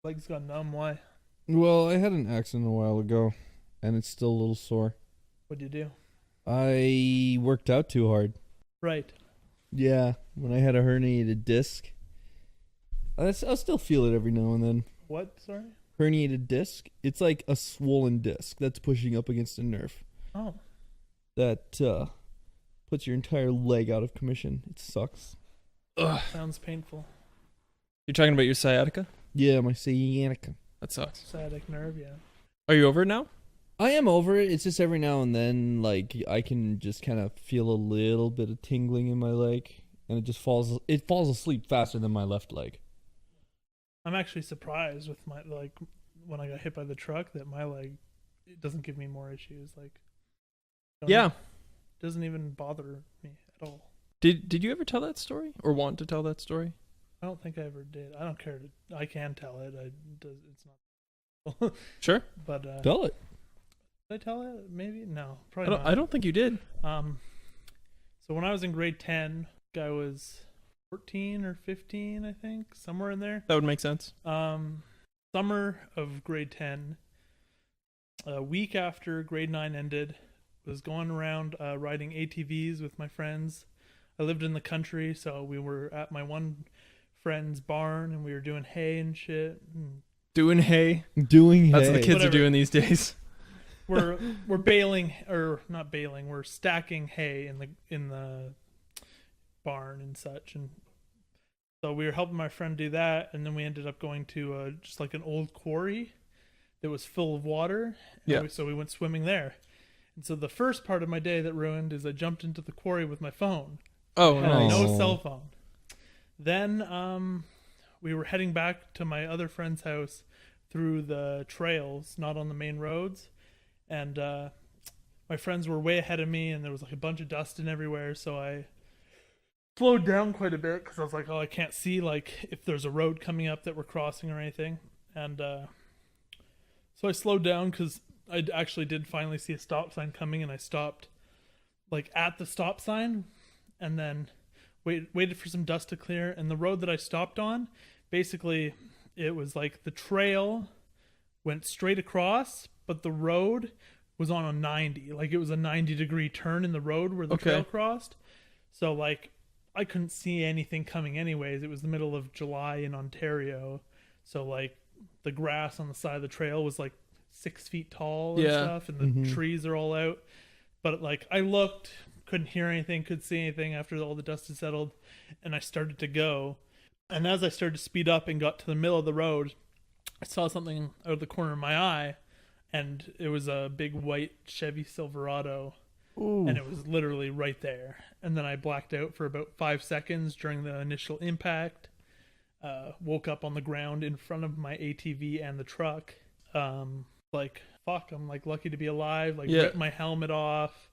Legs got numb. Why? Well, I had an accident a while ago, and it's still a little sore. What'd you do? I worked out too hard. Right. Yeah, when I had a herniated disc. I'll still feel it every now and then. What? Sorry? Herniated disc? It's like a swollen disc that's pushing up against a nerve. Oh. That puts your entire leg out of commission. It sucks. Ugh. Sounds painful. You're talking about your sciatica? Yeah, my sciatica. That sucks. Sciatic nerve, yeah. Are you over it now? I am over it. It's just every now and then, like, I can just kind of feel a little bit of tingling in my leg, and it falls asleep faster than my left leg. I'm actually surprised with my, like, when I got hit by the truck that my leg, it doesn't give me more issues. Like, Yeah. Doesn't even bother me at all. Did you ever tell that story or want to tell that story? I don't think I ever did. I don't care to. I can tell it. It's not. Sure. But Tell it. did I tell it? Maybe no. Probably not. I don't think you did. So when I was in grade 10, I was 14 or 15, I think, somewhere in there. That would make sense. Summer of grade 10, a week after grade 9 ended, was going around riding ATVs with my friends. I lived in the country, so we were at my one friend's barn, and we were doing hay and shit. And Doing hay. Doing That's what hay. the kids Whatever. are doing these days. we're baling, or not baling, we're stacking hay in the barn and such, and so we were helping my friend do that, and then we ended up going to just like an old quarry that was full of water. Yeah. So we went swimming there. And so the first part of my day that ruined is I jumped into the quarry with my phone. Oh, Had nice. no cell phone. Then we were heading back to my other friend's house through the trails, not on the main roads. And my friends were way ahead of me, and there was like a bunch of dust and everywhere. So I slowed down quite a bit because I was like, oh, I can't see like if there's a road coming up that we're crossing or anything. And so I slowed down because I actually did finally see a stop sign coming, and I stopped like at the stop sign, and then waited for some dust to clear. And the road that I stopped on, basically it was like the trail went straight across, but the road was on a 90. Like it was a 90-degree turn in the road where the trail crossed. So like I couldn't see anything coming anyways. It was the middle of July in Ontario. So like the grass on the side of the trail was like 6 feet tall and stuff, and the trees are all out. But like I looked, couldn't hear anything, couldn't see anything after all the dust had settled, and I started to go. And as I started to speed up and got to the middle of the road, I saw something out of the corner of my eye, and it was a big white Chevy Silverado. Ooh. And it was literally right there. And then I blacked out for about 5 seconds during the initial impact. Woke up on the ground in front of my ATV and the truck. Like, fuck, I'm like lucky to be alive. Like, ripped my helmet off,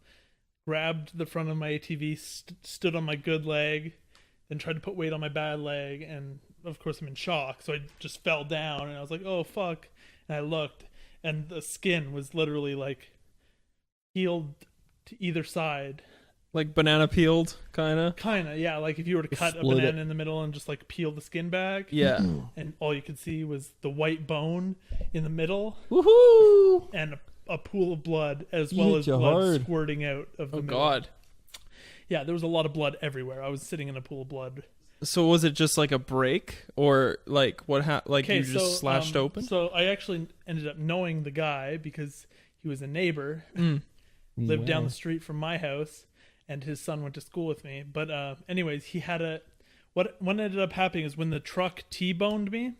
grabbed the front of my ATV, stood on my good leg, then tried to put weight on my bad leg. And of course, I'm in shock. So I just fell down, and I was like, oh, fuck. And I looked, and the skin was literally like peeled to either side. Like banana peeled, kind of? Kind of, yeah. Like if you were to cut a Split banana it. in the middle and just like peel the skin back. Yeah. And all you could see was the white bone in the middle. Woohoo! And a pool of blood, as well as Hit you blood hard. squirting out of the Oh, middle. God. Yeah, there was a lot of blood everywhere. I was sitting in a pool of blood. So was it just like a break, or like what like Okay, you just slashed open? So I actually ended up knowing the guy because he was a neighbor, lived down the street from my house, and his son went to school with me. But anyways, he had what ended up happening is when the truck T-boned me,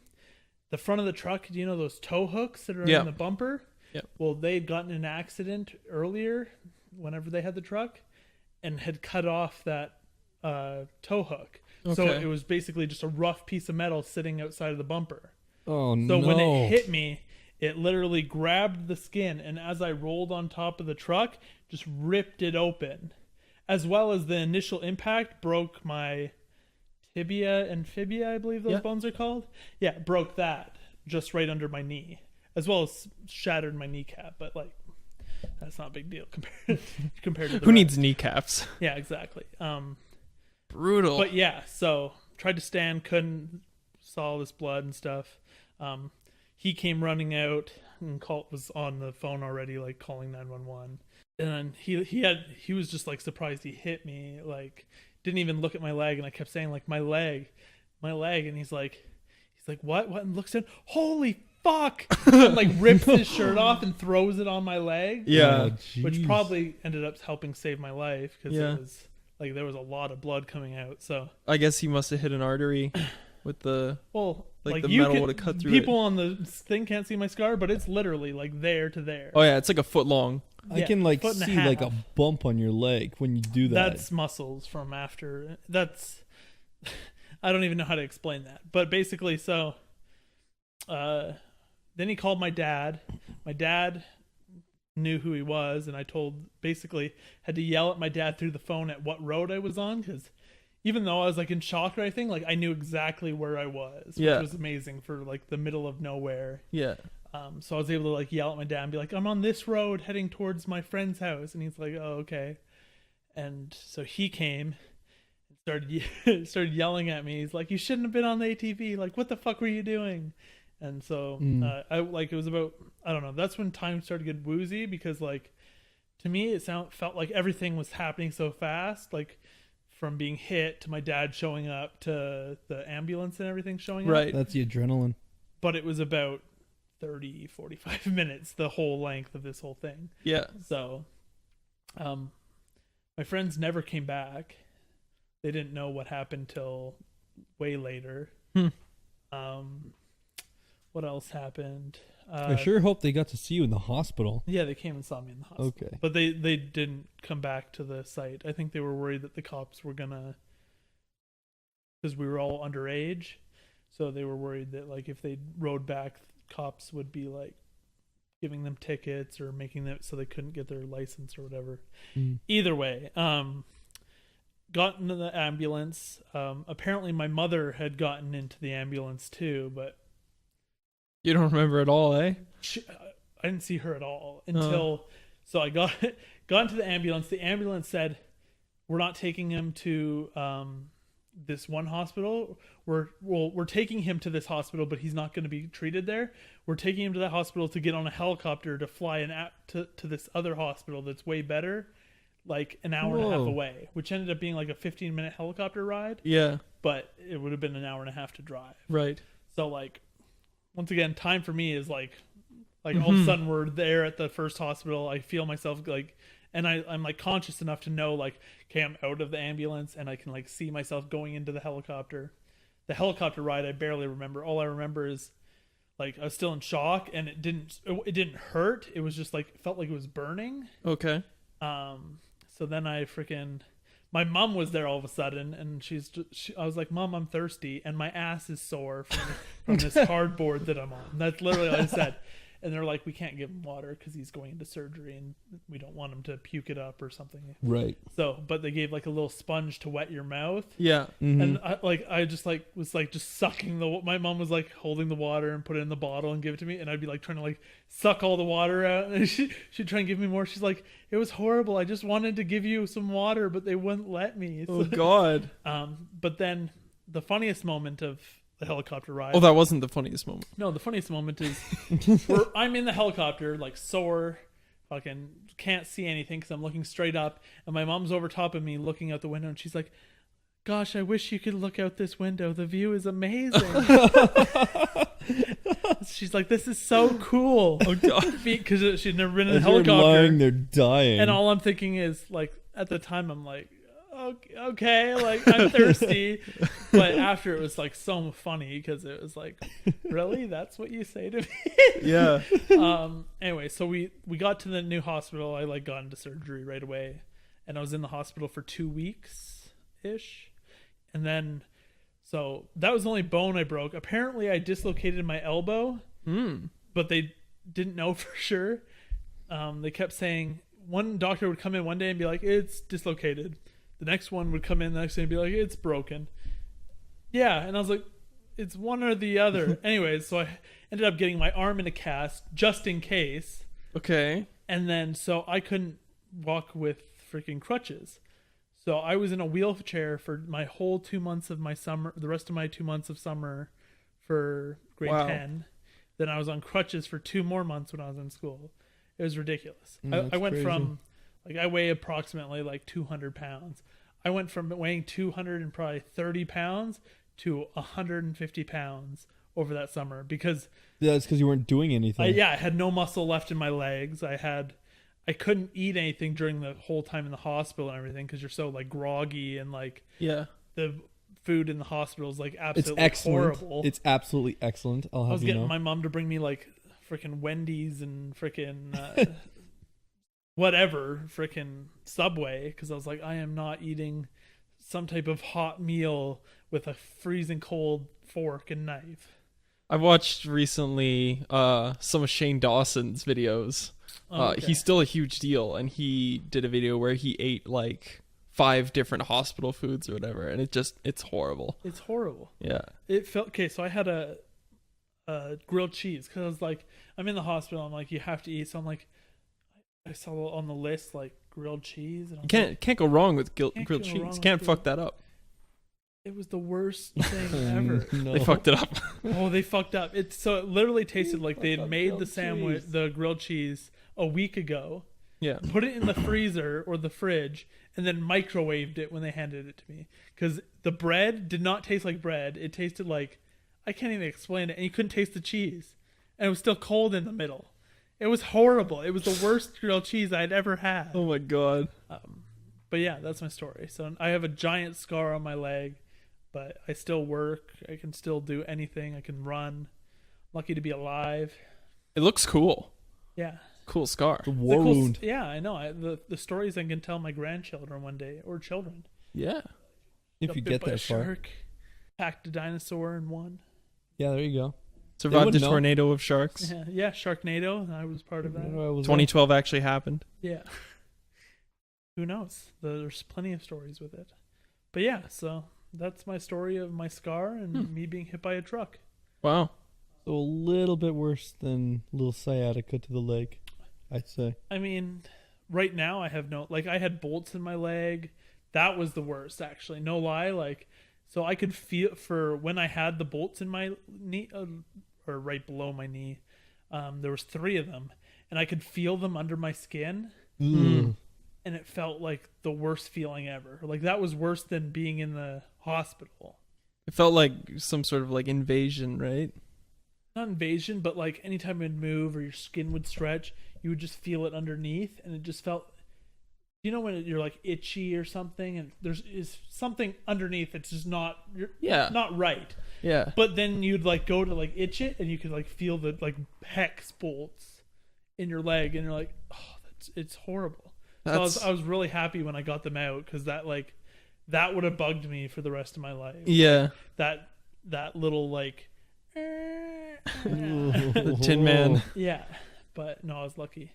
the front of the truck, do you know those tow hooks that are in the bumper? Yep. Well, they'd gotten in an accident earlier whenever they had the truck and had cut off that tow hook. So Okay. it was basically just a rough piece of metal sitting outside of the bumper. Oh, So no. when it hit me, it literally grabbed the skin, and as I rolled on top of the truck, just ripped it open. As well as the initial impact broke my tibia and fibia, I believe those bones are called. Yeah, broke that just right under my knee, as well as shattered my kneecap. But like, that's not a big deal compared to the Who rest. needs kneecaps? Yeah, exactly. Brutal. But yeah, so tried to stand, couldn't, saw all this blood and stuff. He came running out and was on the phone already, like calling 911. And then he was just like surprised he hit me, like didn't even look at my leg, and I kept saying like my leg, and he's like what, and looks at, holy fuck, and like rips his shirt off and throws it on my leg. Yeah. Which probably ended up helping save my life, because Yeah. it was like there was a lot of blood coming out. So I guess he must have hit an artery with the like the you metal can- would have cut through people on the thing can't see my scar, but it's literally like there to there. Oh yeah, it's like a foot long. I Yeah, can like foot and a see like a half. bump on your leg when you do that. That's muscles from after. That's I don't even know how to explain that. But basically, so then he called my dad. My dad knew who he was, and I had to yell at my dad through the phone at what road I was on, because even though I was like in shock or anything, like I knew exactly where I was, which was amazing for like the middle of nowhere. Yeah. So I was able to like yell at my dad and be like, I'm on this road heading towards my friend's house. And he's like, oh, okay. And so he came and started yelling at me. He's like, you shouldn't have been on the ATV. Like, what the fuck were you doing? And so it was about, I don't know, that's when time started to get woozy, because like to me it felt like everything was happening so fast, like from being hit to my dad showing up to the ambulance and everything showing up. Right. That's the adrenaline. But it was about 45 minutes, the whole length of this whole thing. Yeah. So my friends never came back. They didn't know what happened till way later. What else happened? I sure hope they got to see you in the hospital. Yeah, they came and saw me in the hospital. Okay. But they didn't come back to the site. I think they were worried that the cops were gonna, because we were all underage, so they were worried that like if they rode back, cops would be like giving them tickets or making them so they couldn't get their license or whatever. Either way, got into the ambulance. Apparently my mother had gotten into the ambulance too, but You don't remember at all, eh? I didn't see her at all until so I got into the ambulance. The ambulance said, we're not taking him to this one hospital. We're taking him to this hospital, but he's not going to be treated there. We're taking him to that hospital to get on a helicopter to fly to this other hospital that's way better, like an hour and a half away, which ended up being like a 15-minute helicopter ride. Yeah. But it would have been an hour and a half to drive. Right. So like, once again, time for me is like all of a sudden we're there at the first hospital. I feel myself like, and I'm like conscious enough to know like, okay, I'm out of the ambulance and I can like see myself going into the helicopter. The helicopter ride I barely remember. All I remember is like I was still in shock, and it didn't hurt. It was just like, it felt like it was burning. Okay. So then my mom was there all of a sudden, and I was like, Mom, I'm thirsty, and my ass is sore from this cardboard that I'm on. That's literally what I said. And they're like, we can't give him water because he's going into surgery, and we don't want him to puke it up or something. Right. So, but they gave like a little sponge to wet your mouth. Yeah. And I just like was like just sucking my mom was like holding the water and put it in the bottle and give it to me, and I'd be like trying to like suck all the water out, and she'd try and give me more. She's like, it was horrible. I just wanted to give you some water, but they wouldn't let me. Oh God. But then the funniest moment of the helicopter ride. Oh, that wasn't the funniest moment. No, the funniest moment is I'm in the helicopter, like sore, fucking can't see anything because I'm looking straight up, and my mom's over top of me looking out the window, and she's like, gosh, I wish you could look out this window. The view is amazing. She's like, this is so cool. Oh God, because she'd never been in a helicopter. Lying, they're dying. And all I'm thinking is like, at the time I'm like, okay, like I'm thirsty. But after it was like so funny because it was like, really, that's what you say to me? Yeah. Anyway, so we got to the new hospital. I like got into surgery right away, and I was in the hospital for 2 weeks ish, and then so that was the only bone I broke. Apparently I dislocated my elbow, but they didn't know for sure. They kept saying, one doctor would come in one day and be like, it's dislocated. The next one would come in the next day and be like, it's broken. Yeah. And I was like, it's one or the other. Anyways, so I ended up getting my arm in a cast just in case. Okay. And then, so I couldn't walk with freaking crutches. So I was in a wheelchair for my whole 2 months of my summer, the rest of my 2 months of summer for grade Wow. 10. Then I was on crutches for 2 more months when I was in school. It was ridiculous. That's I went crazy. from, like, I weigh approximately like 200 pounds. I went from weighing 230 pounds to 150 pounds over that summer because Yeah, it's because you weren't doing anything. I had no muscle left in my legs. I couldn't eat anything during the whole time in the hospital and everything because you're so like groggy and like Yeah. the food in the hospital is like It's absolutely excellent. horrible. It's absolutely excellent. I'll I have was you getting know. my mom to bring me like freaking Wendy's and freaking whatever, freaking Subway, because I was like, I am not eating some type of hot meal with a freezing cold fork and knife. I watched recently some of Shane Dawson's videos. Okay. He's still a huge deal, and he did a video where he ate like 5 different hospital foods or whatever, and it's horrible. It's horrible. Yeah. It felt okay. So I had a grilled cheese because I was like, I'm in the hospital. I'm like, you have to eat. So I'm like, I saw on the list like grilled cheese. And I was You can't go wrong with grilled Can't go wrong cheese. with Can't grilled- fuck that up. it was the worst thing ever. No. They fucked it up. Oh, they fucked up. It literally tasted like they had up made the grilled sandwich, cheese. the grilled cheese, a week ago. Yeah. Put it in the freezer or the fridge, and then microwaved it when they handed it to me. Because the bread did not taste like bread. It tasted like, I can't even explain it. And you couldn't taste the cheese, and it was still cold in the middle. It was horrible. It was the worst grilled cheese I'd ever had. Oh my god. But yeah, that's my story. So I have a giant scar on my leg, but I still work. I can still do anything. I can run. Lucky to be alive. It looks cool. Yeah. Cool scar. It's a war Cool- wound. Yeah, I know. The stories I can tell my grandchildren one day, or children. Yeah. If Got you bit get by a that far. shark, packed a dinosaur and won. Yeah, there you go. Survived a wouldn't know. tornado of sharks. Yeah, Sharknado. And I was part of that. 2012 actually happened. Yeah. Who knows? There's plenty of stories with it. But yeah, so that's my story of my scar and me being hit by a truck. Wow. So a little bit worse than little sciatica to the leg, I'd say. I mean, right now I have I had bolts in my leg. That was the worst, actually. No lie. So I could feel for when I had the bolts in my knee, or right below my knee. There was 3 of them, and I could feel them under my skin, Mm. and it felt like the worst feeling ever. Like that was worse than being in the hospital. It felt like some sort of like invasion, right? Not invasion, but like anytime it'd move or your skin would stretch, you would just feel it underneath, and it just felt. You know when you're like itchy or something, and is something underneath that's just not not right. Yeah. But then you'd like go to like itch it, and you could like feel the like hex bolts in your leg, and you're like, oh, it's horrible. So I was really happy when I got them out, because that would have bugged me for the rest of my life. Yeah. That little like The Tin Man. yeah, but no, I was lucky.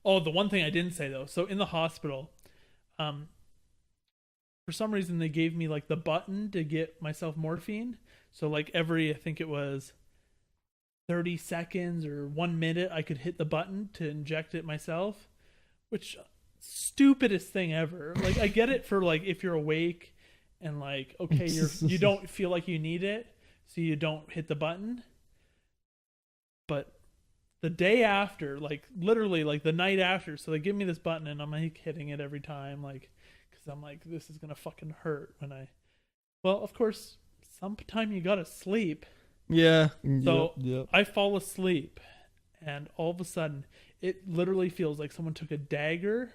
Oh, the one thing I didn't say though. So in the hospital, for some reason they gave me like the button to get myself morphine. So like every, I think it was 30 seconds or 1 minute, I could hit the button to inject it myself, which stupidest thing ever. Like I get it for like if you're awake and like, okay, you don't feel like you need it, so you don't hit the button. But the day after, like literally like the night after, so they give me this button and I'm like hitting it every time, like, because I'm like, this is gonna fucking hurt well, of course, sometime you gotta sleep. Yeah. So Yep. I fall asleep, and all of a sudden it literally feels like someone took a dagger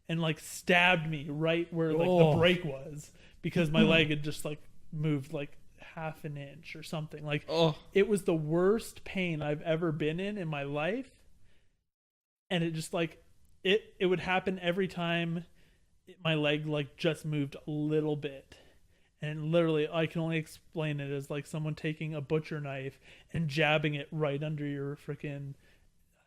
and like stabbed me right where like the break was, because my leg had just like moved like half an inch or something. Like it was the worst pain I've ever been in my life, and it just like it would happen every time my leg like just moved a little bit. And literally I can only explain it as like someone taking a butcher knife and jabbing it right under your freaking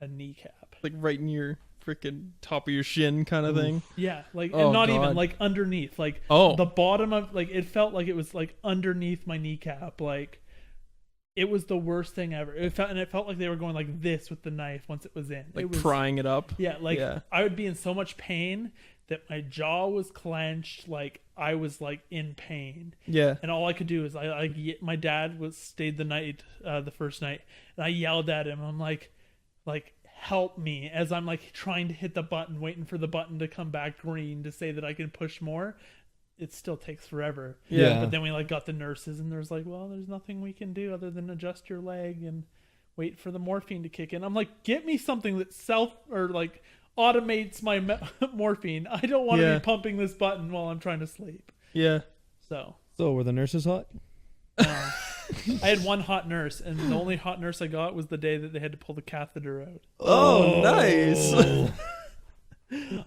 kneecap. Like right in your freaking top of your shin kind of thing. Yeah, like Oh, and not God. even like underneath, like the bottom of like it felt like it was like underneath my kneecap. Like it was the worst thing ever. It felt like they were going like this with the knife once it was in. Like it was, prying it up. Yeah, like I would be in so much pain that my jaw was clenched. Like I was like in pain. Yeah. And all I could do is my dad stayed the night, the first night, and I yelled at him. I'm like help me, as I'm like trying to hit the button, waiting for the button to come back green to say that I can push more. It still takes forever. Yeah. But then we like got the nurses, and there's like, well, there's nothing we can do other than adjust your leg and wait for the morphine to kick in. I'm like, get me something that automates my morphine. I don't want to be pumping this button while I'm trying to sleep. Yeah. So were the nurses hot? I had one hot nurse, and the only hot nurse I got was the day that they had to pull the catheter out. Oh, nice.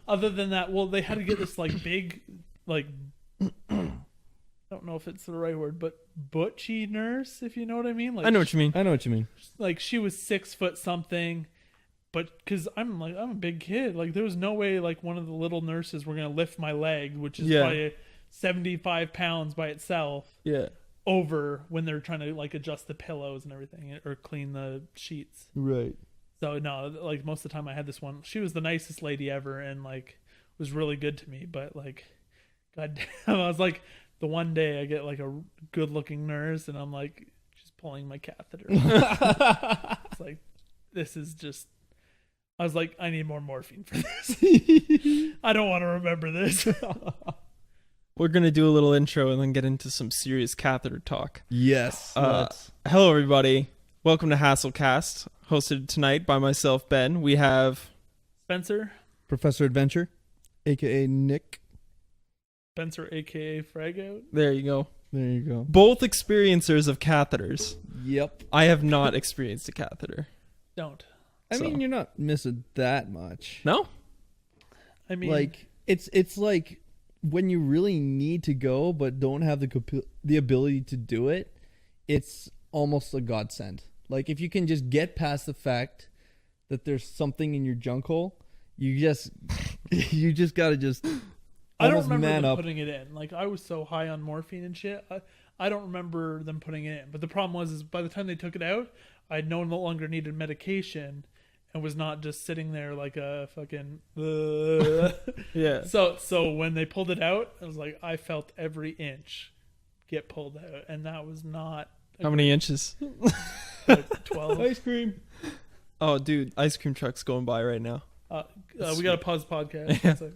Other than that, well, they had to get this like big, like, I don't know if it's the right word, but butchy nurse, if you know what I mean. Like, I know what you mean. Like she was 6 foot something, but because I'm a big kid, like there was no way like one of the little nurses were gonna lift my leg, which is probably 75 pounds by itself. Yeah. Over when they're trying to like adjust the pillows and everything or clean the sheets. Right. So no, like most of the time I had this one. She was the nicest lady ever and like was really good to me. But like, god damn, I was like, the one day I get like a good looking nurse and I'm like, she's pulling my catheter. It's like, this is just. I was like, I need more morphine for this. I don't want to remember this. We're going to do a little intro and then get into some serious catheter talk. Yes. Hello, everybody. Welcome to HastleCast, hosted tonight by myself, Ben. We have... Spencer. Professor Adventure, a.k.a. Nick. Spencer, a.k.a. Fragoute. There you go. There you go. Both experiencers of catheters. Yep. I have not experienced a catheter. Don't. I mean, you're not missing that much. No? I mean... Like, it's like... when you really need to go but don't have the ability to do it, it's almost a godsend. Like if you can just get past the fact that there's something in your junk hole, you just gotta just I don't almost remember man them up. putting it in. Like I was so high on morphine and shit. I don't remember them putting it in. But the problem was by the time they took it out, I no longer needed medication. And was not just sitting there like a fucking Yeah. So when they pulled it out, I was like, I felt every inch get pulled out, and that was not. How many inches? 12. Ice cream. Oh, dude, ice cream truck's going by right now. We got to pause the podcast. Yeah. So,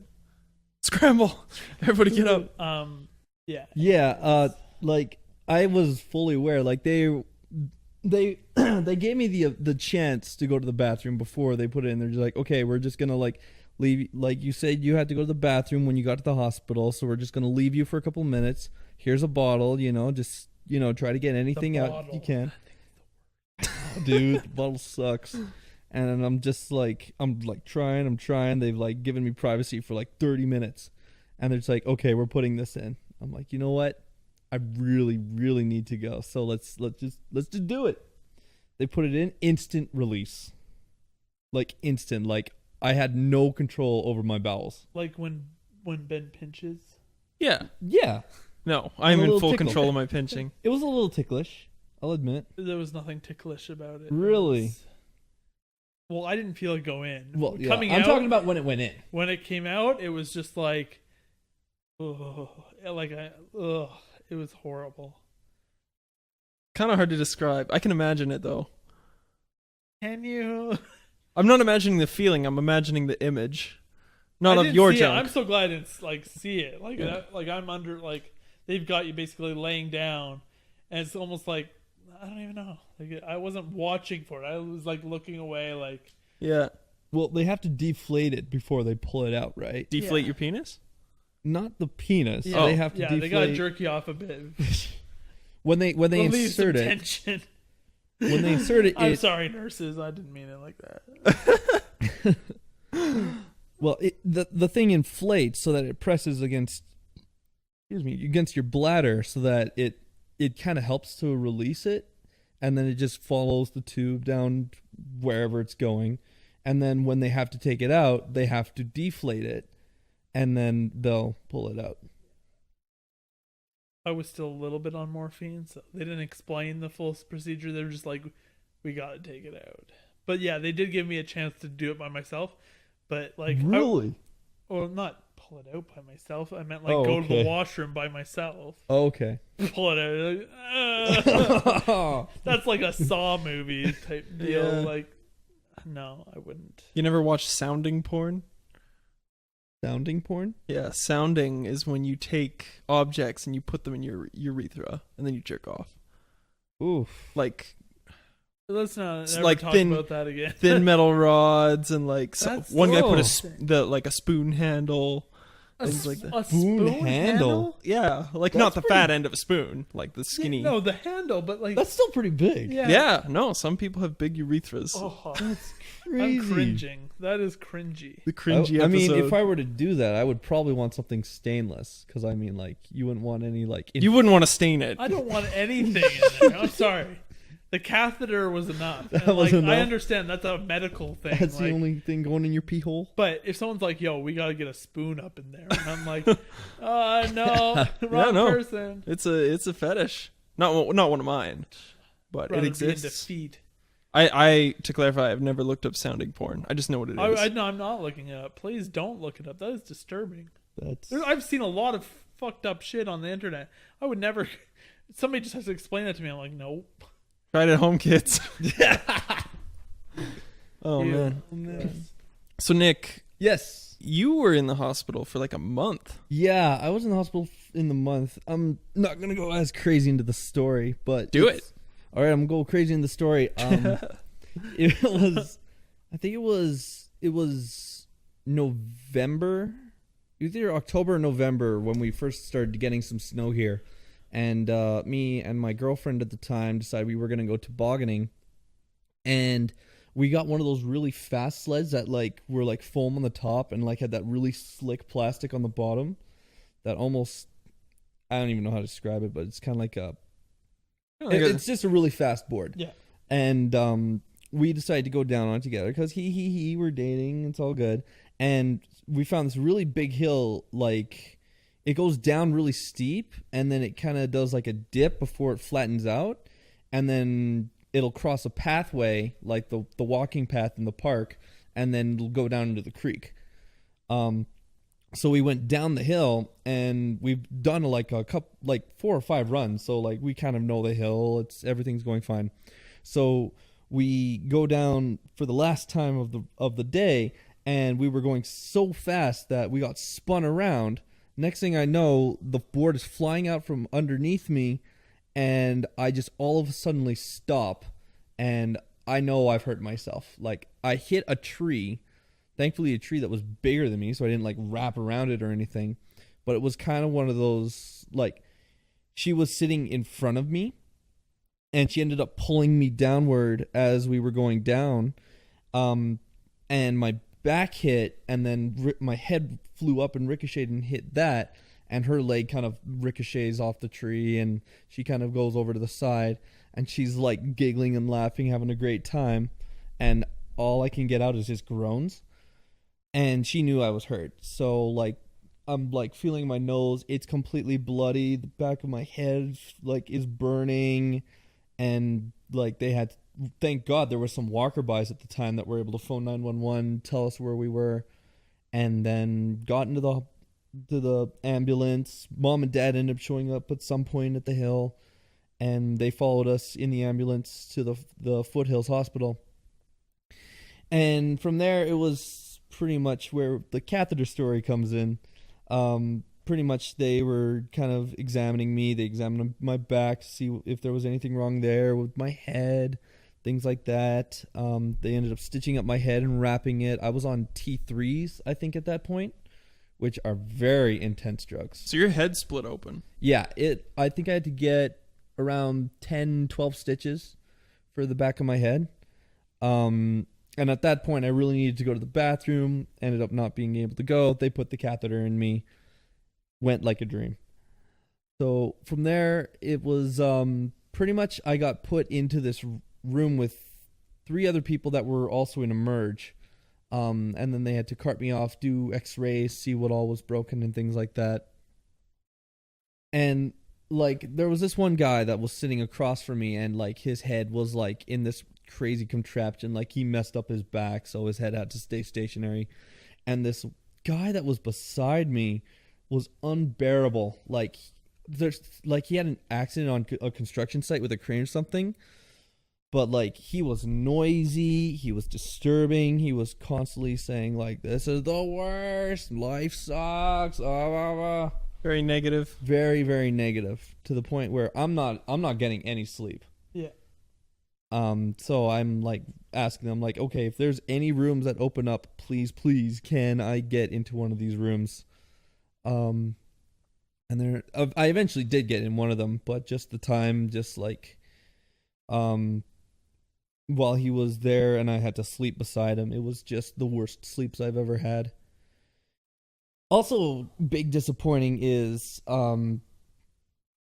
Scramble! Everybody get up. yeah. Yeah. Like I was fully aware. Like they they gave me the chance to go to the bathroom before they put it in. They're just like, okay, we're just gonna like leave. Like you said, you had to go to the bathroom when you got to the hospital, so we're just gonna leave you for a couple minutes. Here's a bottle, just try to get anything out you can. Dude, the bottle sucks. And I'm just like, I'm trying. They've like given me privacy for like 30 minutes, and they're just like, okay, we're putting this in. I'm like, you know what? I really, really need to go. So let's just do it. They put it in, instant release. Like instant. Like I had no control over my bowels. Like when Ben pinches. Yeah. Yeah. No, I'm in full tickle. control of my pinching. It was a little ticklish, I'll admit. There was nothing ticklish about it. Really? Well, I didn't feel it go in. Well, yeah. Coming I'm out, talking about when it went in. When it came out, it was just like, it was horrible. Kind of hard to describe. I can imagine it, though. Can you? I'm not imagining the feeling. I'm imagining the image. Not I of didn't your see it. junk. I'm so glad it's like see it. Like Yeah. I'm under like they've got you basically laying down, and it's almost like I don't even know. Like I wasn't watching for it. I was like looking away. Like Yeah. Well, they have to deflate it before they pull it out, right? Deflate Yeah. your penis? Not the penis. yeah, They have to yeah, deflate. they got to jerk you off a bit. when they Relieve some insert it. tension. When they insert it, I'm sorry, nurses. I didn't mean it like that. well, the thing inflates so that it presses against your bladder, so that it kind of helps to release it, and then it just follows the tube down wherever it's going, and then when they have to take it out, they have to deflate it, and then they'll pull it out. I was still a little bit on morphine, so they didn't explain the full procedure. They were just like, we got to take it out. But yeah, they did give me a chance to do it by myself. But like, Really? Or not pull it out by myself. I meant Oh, go to the okay. washroom by myself. Oh, okay. Pull it out. That's like a Saw movie type deal. Yeah. Like, no, I wouldn't. You never watched sounding porn? Sounding porn? Yeah, sounding is when you take objects and you put them in your urethra and then you jerk off. Oof. Like Let's not It's ever like talk thin- about that again. thin metal rods and like That's one guy put disgusting. a spoon handle. Things like that. A Spoon spoon handle? Yeah, like That's not the pretty- fat end of a spoon, like the skinny. No, the handle, but like That's still pretty big. yeah. Yeah, no, some people have big urethras. Oh, That's I'm crazy. cringing. That is cringy. The cringy I mean, episode. if I were to do that, I would probably want something stainless. Because, I mean, like, you wouldn't want any, like... You wouldn't want to stain it. I don't want anything in there. I'm sorry. The catheter was enough. That And, was like, enough? I understand that's a medical thing. That's the like, only thing going in your pee hole? But if someone's like, "Yo, we gotta get a spoon up in there," and I'm like, no, wrong no. person." It's a fetish. Not one of mine, but Rather it be into exists. feet. I to clarify, I've never looked up sounding porn. I just know what it is. No, I'm not looking it up. Please don't look it up. That is disturbing. That's... I've seen a lot of fucked up shit on the internet. I would never. Somebody just has to explain that to me. I'm like, nope. Try it at home, kids. Oh Ew. man. So Nick, Yes. you were in the hospital for like a month. Yeah, I was in the hospital in the month. I'm not going to go as crazy into the story, but... Do it's- All right, I'm going to go crazy in the story. It was... I think it was November, either October or November, when we first started getting some snow here. And me and my girlfriend at the time decided we were going to go tobogganing. And we got one of those really fast sleds that like were like foam on the top and like had that really slick plastic on the bottom. That almost, I don't even know how to describe it, but it's kind of like it's just a really fast board. Yeah. And we decided to go down on it together because he we're dating. It's all good. And we found this really big hill, like it goes down really steep and then it kind of does like a dip before it flattens out. And then it'll cross a pathway, like the walking path in the park, and then it'll go down into the creek. So we went down the hill, and we've done like 4 or 5 runs. So like we kind of know the hill. Everything's going fine. So we go down for the last time of the day, and we were going so fast that we got spun around. Next thing I know, the board is flying out from underneath me, and I just all of a sudden stop, and I know I've hurt myself. Like, I hit a tree, thankfully a tree that was bigger than me, so I didn't, like, wrap around it or anything. But it was kind of one of those, like, she was sitting in front of me, and she ended up pulling me downward as we were going down. And my back hit, and then my head flew up and ricocheted and hit that. And her leg kind of ricochets off the tree, and she kind of goes over to the side, and she's like giggling and laughing, having a great time. And all I can get out is just groans. And she knew I was hurt. So like, I'm like feeling my nose. It's completely bloody. The back of my head like is burning. And like thank God there were some walker-bys at the time that were able to phone 911, tell us where we were. And then got into the ambulance. Mom and Dad ended up showing up at some point at the hill, and they followed us in the ambulance to the Foothills Hospital. And from there, it was pretty much where the catheter story comes in. Pretty much they were kind of examining me. They examined my back to see if there was anything wrong there with my head, things like that. They ended up stitching up my head and wrapping it. I was on T3s, I think, at that point, which are very intense drugs. So your head split open. Yeah, I think I had to get around 10, 12 stitches for the back of my head. And at that point, I really needed to go to the bathroom. Ended up not being able to go. They put the catheter in me. Went like a dream. So from there, it was pretty much I got put into this room with 3 other people that were also in emerge. And then they had to cart me off, do x-rays, see what all was broken and things like that. And like there was this one guy that was sitting across from me, and like his head was like in this crazy contraption, like he messed up his back, so his head had to stay stationary. And this guy that was beside me was unbearable. Like he had an accident on a construction site with a crane or something. But like he was noisy, he was disturbing, he was constantly saying like, "This is the worst, life sucks." Very negative. Very, very negative, to the point where I'm not getting any sleep. Yeah. So I'm like asking them like, okay, if there's any rooms that open up, please, can I get into one of these rooms? And I eventually did get in one of them, but just the time, just like, while he was there and I had to sleep beside him, it was just the worst sleeps I've ever had. Also, big disappointing is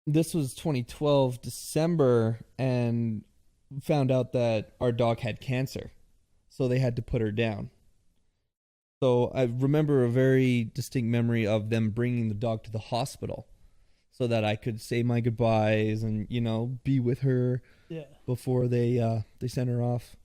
this was 2012 December, and found out that our dog had cancer, so they had to put her down. So I remember a very distinct memory of them bringing the dog to the hospital so that I could say my goodbyes and, be with her before they sent her off.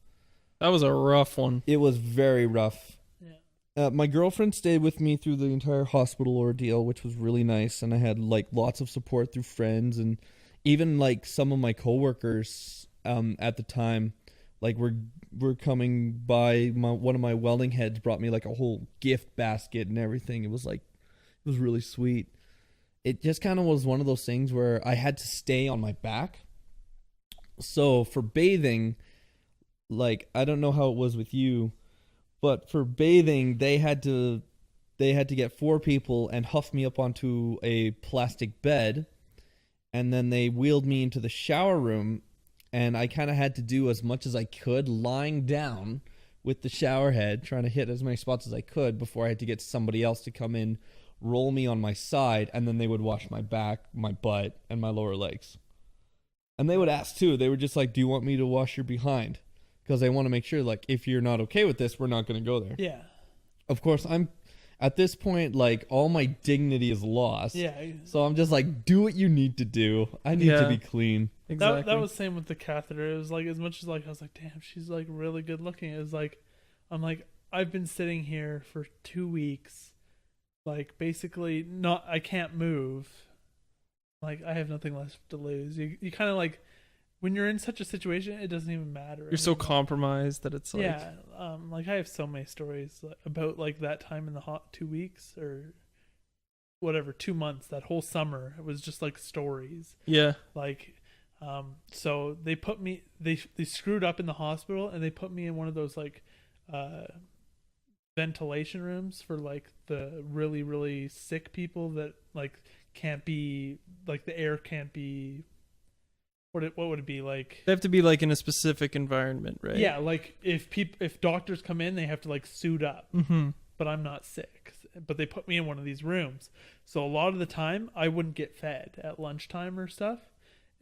That was a rough one. It was very rough. Yeah. My girlfriend stayed with me through the entire hospital ordeal, which was really nice, and I had like lots of support through friends, and even like some of my coworkers at the time, like were coming by. One of my welding heads brought me like a whole gift basket and everything. It was really sweet. It just kind of was one of those things where I had to stay on my back. So for bathing, like, I don't know how it was with you, but for bathing, they had to get 4 people and huff me up onto a plastic bed, and then they wheeled me into the shower room, and I kind of had to do as much as I could lying down with the shower head, trying to hit as many spots as I could before I had to get somebody else to come in, roll me on my side, and then they would wash my back, my butt, and my lower legs. And they would ask too. They were just like, "Do you want me to wash your behind?" Because they want to make sure, like, if you're not okay with this, we're not going to go there. Yeah. Of course, I'm at this point, like, all my dignity is lost. Yeah. So I'm just like, do what you need to do. I need to be clean. Exactly. That was same with the catheter. It was like, as much as like I was like, damn, she's like really good looking. It was like, I'm like, I've been sitting here for 2 weeks, like basically not. I can't move. Like, I have nothing left to lose. You kind of like, when you're in such a situation, it doesn't even matter. You're so compromised that it's like... Yeah. Like, I have so many stories about like that time in the hot 2 weeks or whatever, 2 months, that whole summer. It was just like stories. Yeah. Like, so they put me, they screwed up in the hospital, and they put me in one of those like ventilation rooms for like the really, really sick people that like can't be, like the air can't be, what would it be like? They have to be like in a specific environment, right? Yeah, like if doctors come in, they have to like suit up. Mm-hmm. But I'm not sick. But they put me in one of these rooms, so a lot of the time I wouldn't get fed at lunchtime or stuff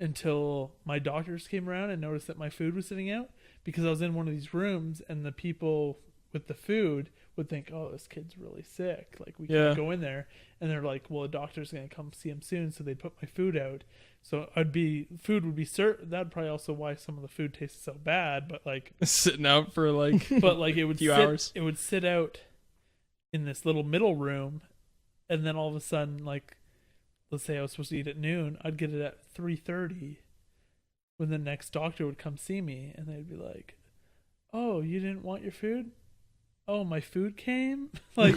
until my doctors came around and noticed that my food was sitting out, because I was in one of these rooms, and the people with the food would think, "Oh, this kid's really sick. Like, we can't go in there." And they're like, "Well, a doctor's gonna come see him soon," so they'd put my food out. So food would be served. That'd probably also why some of the food tasted so bad. But like sitting out for like, but like it would few hours. It would sit out in this little middle room, and then all of a sudden, like, let's say I was supposed to eat at noon, I'd get it at 3:30, when the next doctor would come see me, and they'd be like, "Oh, you didn't want your food? Oh, my food came?" Like,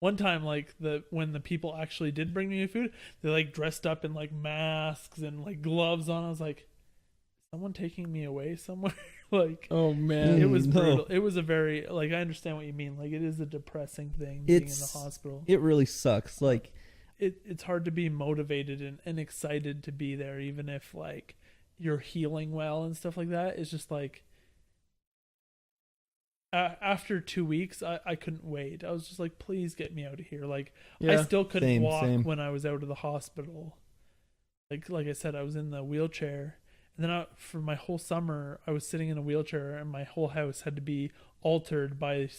one time, like, when the people actually did bring me food, they like dressed up in like masks and like gloves on. I was like, someone taking me away somewhere? Like, oh man, it was brutal. It was a very, like, I understand what you mean. Like, it is a depressing thing being in the hospital. It really sucks. Like, it's hard to be motivated and excited to be there, even if like you're healing well and stuff like that. It's just like, after 2 weeks, I couldn't wait. I was just like, please get me out of here. Like, I still couldn't walk when I was out of the hospital. Like I said, I was in the wheelchair. And then for my whole summer, I was sitting in a wheelchair, and my whole house had to be altered by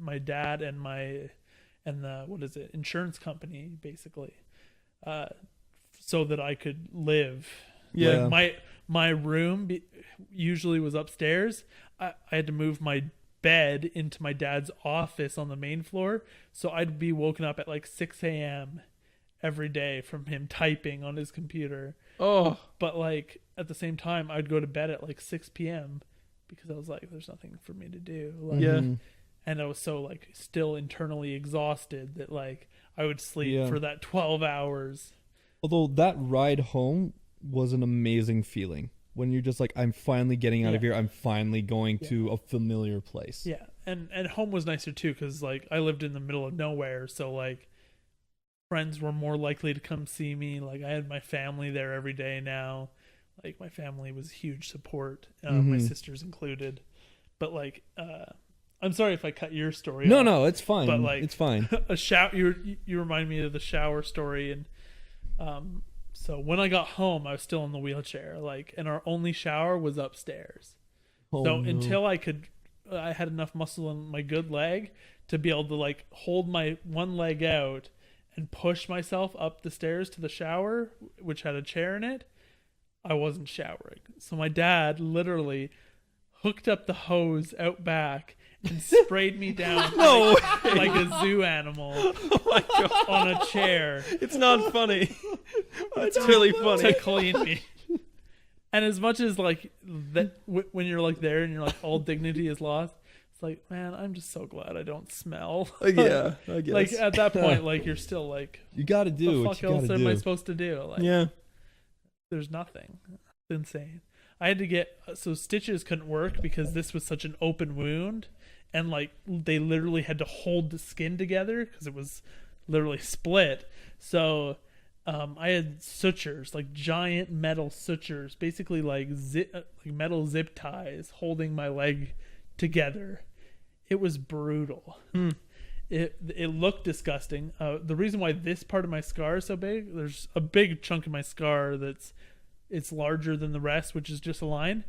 my dad and the insurance company, basically, so that I could live. Yeah. Like, my room usually was upstairs. I had to move my bed into my dad's office on the main floor. So I'd be woken up at like 6 a.m. every day from him typing on his computer. Oh, But like at the same time, I'd go to bed at like 6 p.m. because I was like, there's nothing for me to do. Like, yeah. and I was so like still internally exhausted that like I would sleep Yeah. for that 12 hours. Although that ride home was an amazing feeling when you're just like, I'm finally getting out of Yeah. here. I'm finally going to a familiar place. Yeah, and home was nicer too because like I lived in the middle of nowhere, so like friends were more likely to come see me. Like I had my family there every day now. Like my family was huge support, my sisters included. But like, I'm sorry if I cut your story. No, off, no, it's fine. But like, it's fine. a shower. You remind me of the shower story, and so when I got home, I was still in the wheelchair. Like, and our only shower was upstairs. Oh, So no. until I had enough muscle in my good leg to be able to like hold my one leg out and push myself up the stairs to the shower, which had a chair in it, I wasn't showering. So my dad literally hooked up the hose out back and sprayed me down like a zoo animal on a chair It's not funny. It's really funny. to clean me. And as much as like that, when you're like there and you're like all dignity is lost, it's like, man, I'm just so glad I don't smell. Yeah, I guess. Like at that point, like you're still like, You got to do the what fuck you else got to am I do. supposed to do? Like, yeah. there's nothing. It's insane. I had to get so stitches couldn't work because this was such an open wound, and like they literally had to hold the skin together because it was literally split. So I had sutures, like giant metal sutures, basically like metal zip ties holding my leg together. It was brutal. It looked disgusting. The reason why this part of my scar is so big, there's a big chunk of my scar it's larger than the rest, which is just a line.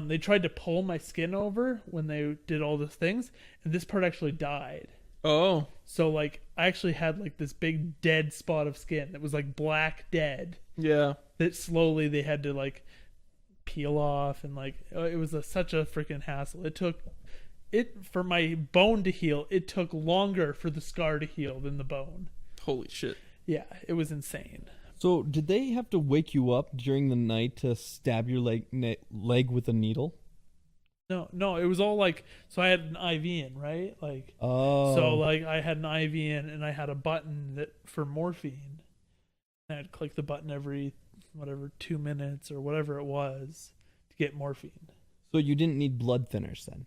They tried to pull my skin over when they did all the things, and this part actually died. Oh, So like I actually had like this big dead spot of skin that was like black dead yeah. that slowly they had to like peel off, and like it was such a freaking hassle. It for my bone to heal, it took longer for the scar to heal than the bone. Holy shit. Yeah, it was insane. So, did they have to wake you up during the night to stab your leg with a needle? No, it was all like, so I had an IV in, right? Like, Oh. so like I had an IV in, and I had a button that for morphine. And I'd click the button every 2 minutes or whatever it was to get morphine. So you didn't need blood thinners then?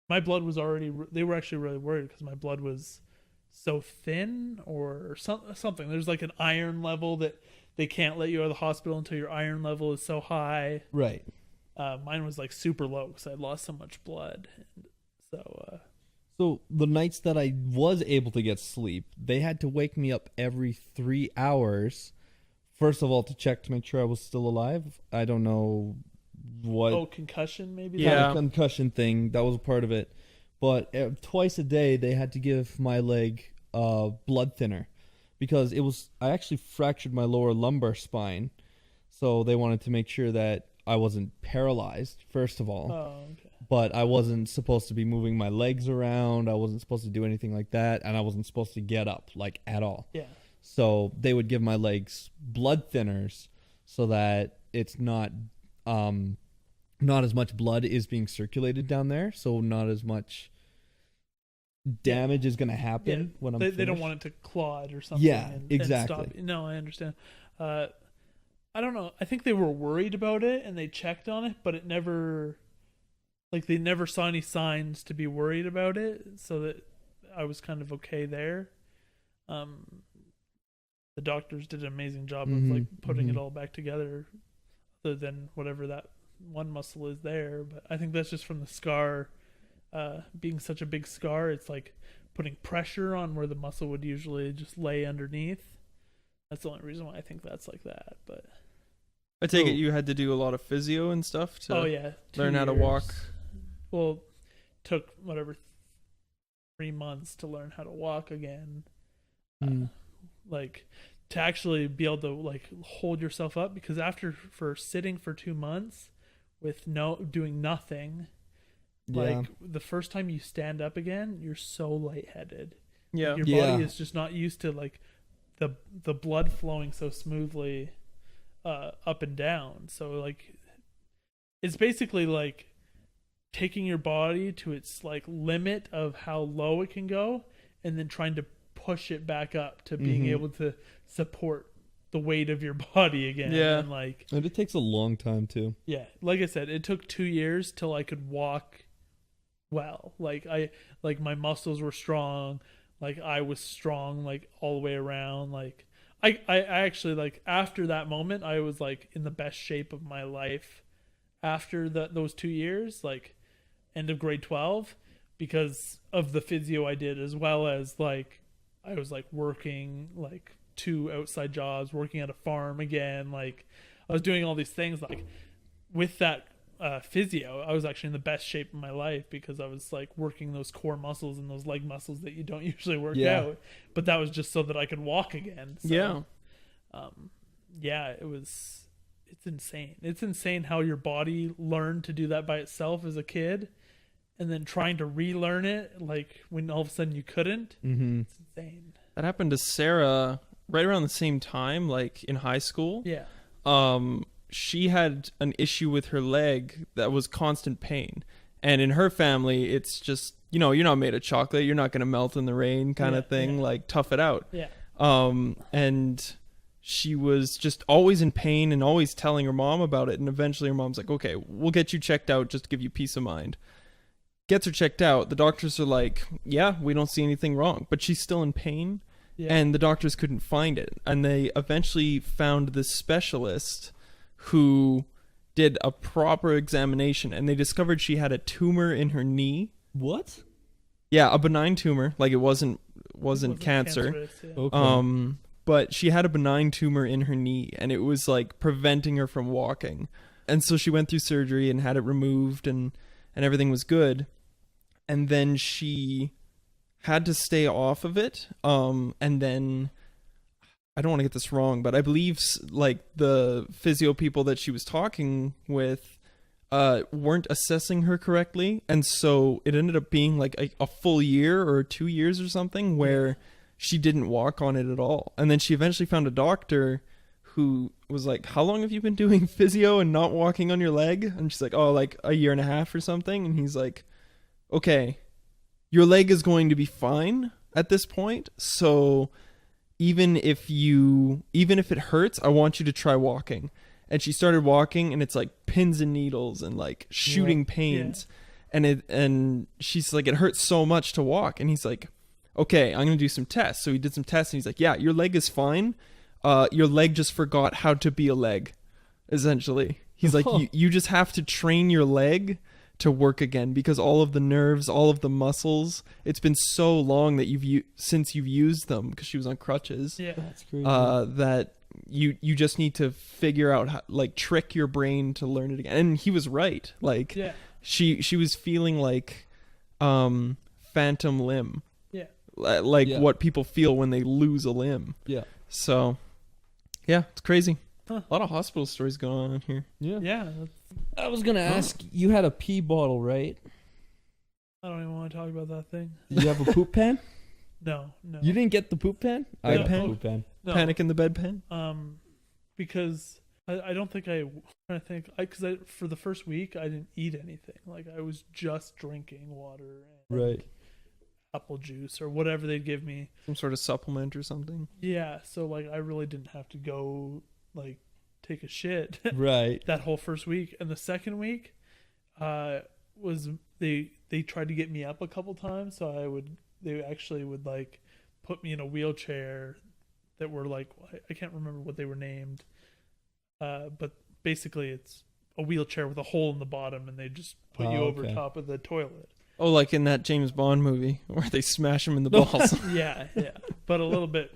My blood was already, they were actually really worried because my blood was so thin or something. There's like an iron level that they can't let you out of the hospital until your iron level is so high. Right. Mine was like super low because I lost so much blood. So So the nights that I was able to get sleep, they had to wake me up every 3 hours. First of all, to check to make sure I was still alive. I don't know what concussion maybe. Yeah. kind of concussion thing. That was a part of it. But twice a day, they had to give my leg blood thinner because I actually fractured my lower lumbar spine. So they wanted to make sure that I wasn't paralyzed, first of all. Oh, okay. But I wasn't supposed to be moving my legs around. I wasn't supposed to do anything like that. And I wasn't supposed to get up, like, at all. Yeah. So they would give my legs blood thinners so that it's not as much blood is being circulated down there. So not as much damage is going to happen when I'm they don't finished. want it to clot or something. Yeah, and exactly. stop. No, I understand. I don't know. I think they were worried about it and they checked on it, but it never, like, they never saw any signs to be worried about it, so that I was kind of okay there. The doctors did an amazing job of like putting it all back together, other than whatever that one muscle is there. But I think that's just from the scar, being such a big scar. It's like putting pressure on where the muscle would usually just lay underneath. That's the only reason why I think that's like that. But I take it you had to do a lot of physio and stuff to learn how to walk. Well, took 3 months to learn how to walk again. Like to actually be able to like hold yourself up, because for sitting for 2 months with doing nothing, Yeah. the first time you stand up again, you're so lightheaded. Yeah. Your Yeah. body is just not used to like the blood flowing so smoothly up and down. So like it's basically like taking your body to its like limit of how low it can go and then trying to push it back up to being able to support the weight of your body again. Yeah. And like And it takes a long time too. yeah, like I said, it took 2 years till I could walk well. Like my muscles were strong, like I was strong like all the way around. Like I actually like after that moment I was like in the best shape of my life after those 2 years, like end of grade 12, because of the physio I did, as well as like I was like working like 2 outside jobs, working at a farm again. Like I was doing all these things like with that physio. I was actually in the best shape of my life because I was like working those core muscles and those leg muscles that you don't usually work out. But that was just so that I could walk again. So, yeah, it's insane. It's insane how your body learned to do that by itself as a kid, and then trying to relearn it like when all of a sudden you couldn't. It's insane. That happened to Sarah right around the same time, like in high school. Yeah. She had an issue with her leg that was constant pain. And in her family, it's just, you know, you're not made of chocolate. You're not going to melt in the rain kind of thing. Yeah. Like, tough it out. Yeah. And she was just always in pain and always telling her mom about it. And eventually her mom's like, okay, we'll get you checked out just to give you peace of mind. Gets her checked out. The doctors are like, yeah, we don't see anything wrong. But she's still in pain. Yeah. And the doctors couldn't find it. And they eventually found this specialist who did a proper examination. And they discovered she had a tumor in her knee. What? Yeah, a benign tumor. Like it wasn't cancer. Cancerous, yeah. Okay. But she had a benign tumor in her knee, and it was like preventing her from walking. And so she went through surgery and had it removed, and everything was good. And then she had to stay off of it. And then I don't want to get this wrong, but I believe like the physio people that she was talking with weren't assessing her correctly, and so it ended up being like a full year or 2 years or something where she didn't walk on it at all. And then she eventually found a doctor who was like, how long have you been doing physio and not walking on your leg? And she's like, oh, like a year and a half or something. And he's like, okay, your leg is going to be fine at this point, so even if it hurts, I want you to try walking. And she started walking, and it's like pins and needles and like shooting pains. Yeah. And she's like, it hurts so much to walk. And he's like, okay, I'm going to do some tests. So he did some tests, and he's like, yeah, your leg is fine. Your leg just forgot how to be a leg, essentially. He's like, you just have to train your leg to work again, because all of the nerves, all of the muscles, it's been so long that since you've used them, because she was on crutches. Yeah, that's crazy. That you just need to figure out how, like, trick your brain to learn it again. And he was right. Like, she was feeling like phantom limb. Yeah. Like what people feel when they lose a limb. Yeah. So, yeah, it's crazy. Huh. A lot of hospital stories going on here. Yeah. Yeah. I was going to ask, you had a pee bottle, right? I don't even want to talk about that thing. Did you have a poop pan? No. You didn't get the poop pan? I got the poop pan. No. Panic in the bedpan? Because I don't think because for the first week I didn't eat anything. Like I was just drinking water and right. apple juice or whatever they'd give me. Some sort of supplement or something. Yeah, so like I really didn't have to go like take a shit right that whole first week. And the second week was they tried to get me up a couple times, so they actually would like put me in a wheelchair that were like, I can't remember what they were named, but basically it's a wheelchair with a hole in the bottom, and they just put you over top of the toilet. Oh, like in that James Bond movie where they smash him in the balls. yeah, but a little bit,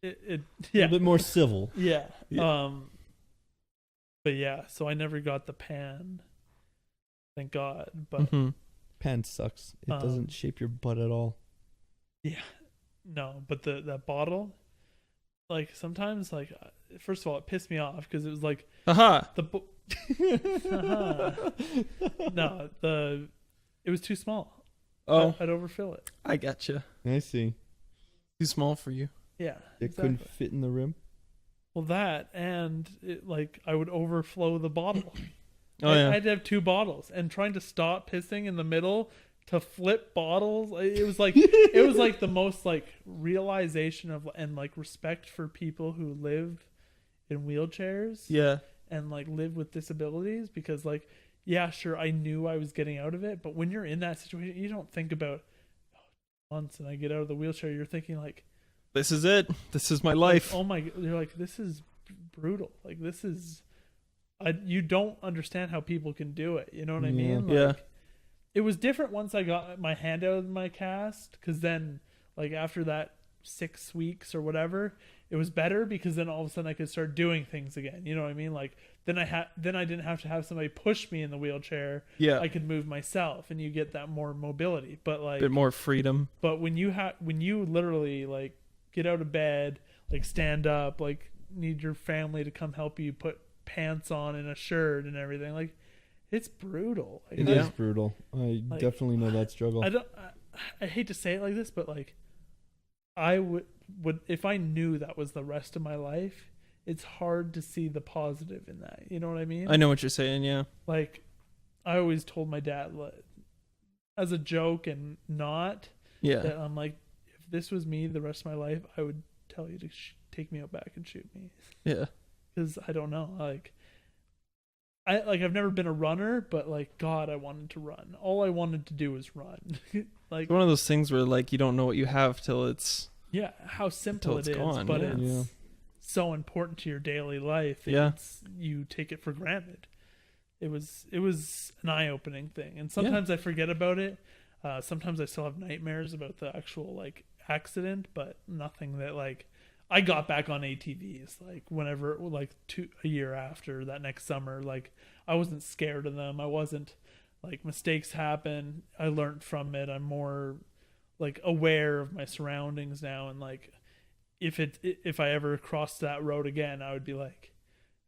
a little bit more civil. Yeah. But yeah, so I never got the pan, thank God. But pan sucks. It doesn't shape your butt at all. Yeah, no, but that bottle, like sometimes, like first of all, it pissed me off because it was like, no, It was too small. Oh, I'd overfill it. I gotcha. I see. Too small for you. Yeah, It couldn't fit in the rim. Well, that and it, like I would overflow the bottle. Oh, yeah. I'd have 2 bottles, and trying to stop pissing in the middle to flip bottles. It was like the most like realization of and like respect for people who live in wheelchairs. Yeah. And like live with disabilities, because like, yeah, sure, I knew I was getting out of it, but when you're in that situation, you don't think about once and I get out of the wheelchair. You're thinking like, This is it. This is my life. oh my, you're like, this is brutal. Like this is, you don't understand how people can do it. You know what I mean? Like, Yeah. It was different once I got my hand out of my cast, because then like after that 6 weeks or whatever, it was better, because then all of a sudden I could start doing things again. You know what I mean? Like then I didn't have to have somebody push me in the wheelchair. Yeah. I could move myself, and you get that more mobility. But like, Bit more freedom. but when you literally like get out of bed, like stand up, like need your family to come help you put pants on and a shirt and everything, like it's brutal. Like, It is brutal. I Like, definitely know that struggle. I hate to say it like this, but like I would if I knew that was the rest of my life, it's hard to see the positive in that. You know what I mean? I know what you're saying, yeah. Like I always told my dad, like, as a joke and not, Yeah. that I'm like, if this was me the rest of my life, I would tell you to take me out back and shoot me, Yeah. because I don't know, I've never been a runner, but like God, I wanted to run. All I wanted to do was run. Like It's one of those things where like you don't know what you have till it's yeah, how simple Until it it's is, gone, but yeah. it's Yeah. so important to your daily life. Yeah. You take it for granted. It was an eye-opening thing, and sometimes I forget about it. Sometimes I still have nightmares about the actual like accident, but nothing that like I got back on ATVs like whenever, like a year after that, next summer. Like I wasn't scared of them. I wasn't like, mistakes happen. I learned from it. I'm more like aware of my surroundings now, and like if I ever crossed that road again, I would be like,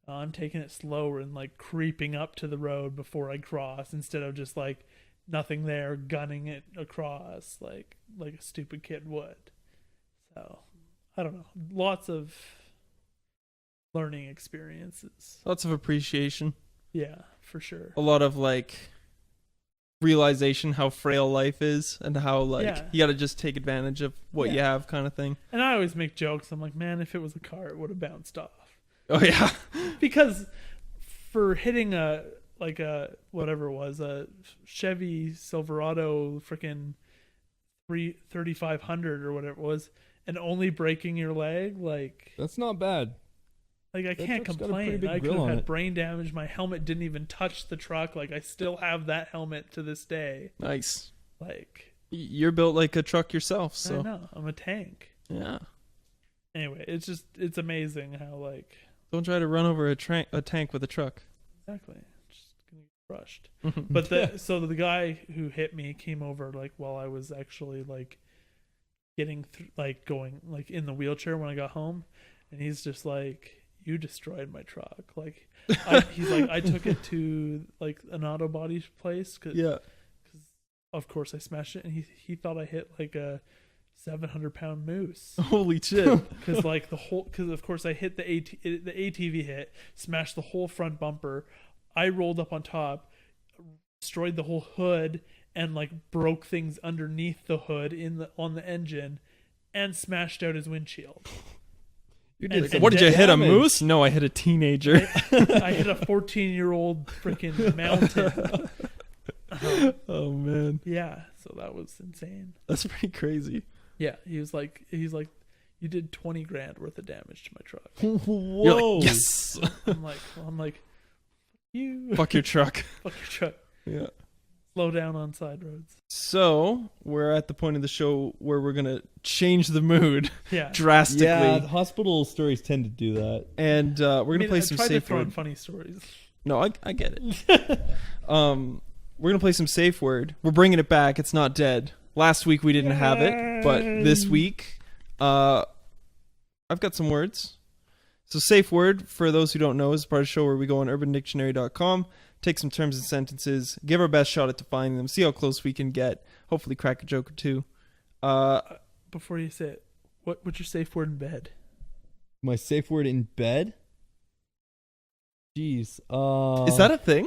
I'm taking it slower and like creeping up to the road before I cross, instead of just like nothing there gunning it across like a stupid kid would. So I don't know, lots of learning experiences. lots of appreciation. Yeah, for sure. A lot of like realization how frail life is, and how like you got to just take advantage of what you have, kind of thing. And I always make jokes. I'm like, man, if it was a car, it would have bounced off. Oh yeah. Because for hitting a whatever it was, a Chevy Silverado freaking 3500 or whatever it was, and only breaking your leg, like That's not bad. I That can't truck's got a complain. pretty big I could grill have on had it. brain damage. My helmet didn't even touch the truck. Like I still have that helmet to this day. Nice. Like You're built like a truck yourself, so I know, I'm a tank. yeah. Anyway, it's amazing how like Don't try to run over a tank with a truck. exactly just gonna get crushed. But the guy who hit me came over like while I was actually like getting going like in the wheelchair when I got home, and he's just like, you destroyed my truck. Like he's like, I took it to like an auto body place, cause of course I smashed it, and he thought I hit like a 700-pound moose. Holy shit. Because of course I hit the ATV hit, smashed the whole front bumper. I rolled up on top, destroyed the whole hood, and like broke things underneath the hood on the engine, and smashed out his windshield. You did some What did you hit, a damage. moose? No, I hit a teenager. I hit a 14-year-old freaking mountain. Oh man, Yeah, so that was insane. that's pretty crazy. Yeah, he's like, you did 20 grand worth of damage to my truck. Whoa. You're like, yes. I'm like, you Fuck your truck. fuck your truck. Yeah. Slow down on side roads. So we're at the point of the show where we're gonna change the mood Yeah. drastically, Yeah, the hospital stories tend to do that. and we're gonna play I some tried to safe throw in word. funny stories. No, I get it. We're gonna play some safe word. We're bringing it back. It's not dead. Last week we didn't have it, but this week, I've got some words. So safe word, for those who don't know, is part of the show where we go on UrbanDictionary.com, take some terms and sentences, give our best shot at defining them, see how close we can get. Hopefully crack a joke or two. Before you say it, what's your safe word in bed? My safe word in bed? Jeez. Is that a thing?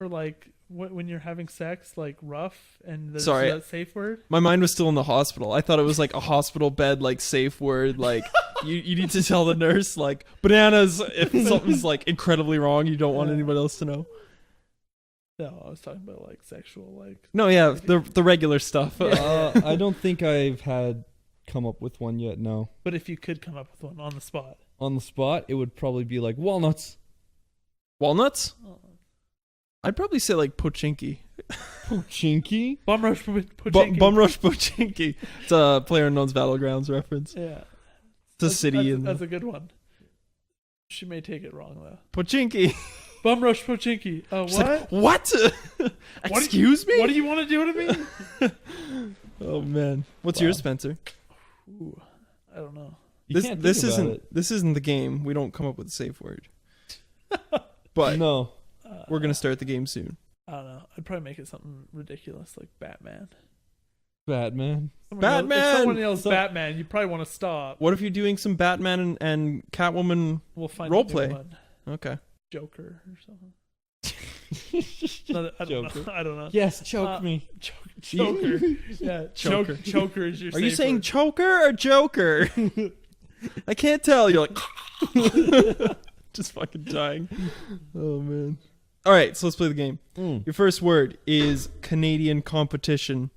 Or like when you're having sex, like rough, and there's Sorry. that safe word? My mind was still in the hospital. I thought it was like a hospital bed, like safe word. Like you need to tell the nurse, like bananas if something's like incredibly wrong. You don't want anybody else to know. No, I was talking about like sexual, like. No, yeah, the regular stuff. I don't think I've come up with one yet, no. But if you could come up with one on the spot. On the spot, it would probably be like walnuts. Walnuts? Oh. I'd probably say like pochinki. Pochinki? Bum rush pochinki. Bum rush pochinki. It's a PlayerUnknown's Battlegrounds reference. Yeah. It's a city. That's a good one. She may take it wrong though. Pochinki. Bum rush pochinki. Oh, She's what? like, what? Excuse me? What do you want to do to me? Oh man. What's yours, Spencer? Ooh, I don't know. This isn't the game. We don't come up with a safe word. But no. We're gonna start the game soon. I don't know. I'd probably make it something ridiculous like Batman. Batman. Batman! If someone yells Batman, you probably want to stop. What if you're doing some Batman and Catwoman We'll find role a new play? one. Okay. Joker or something. No, I don't know. I don't know. Yes, choke me. Choker. Yeah, Choker. Choker is your. Are you safe saying word. choker or joker? I can't tell. You're like just fucking dying. Oh man. All right, so let's play the game. Your first word is Canadian competition.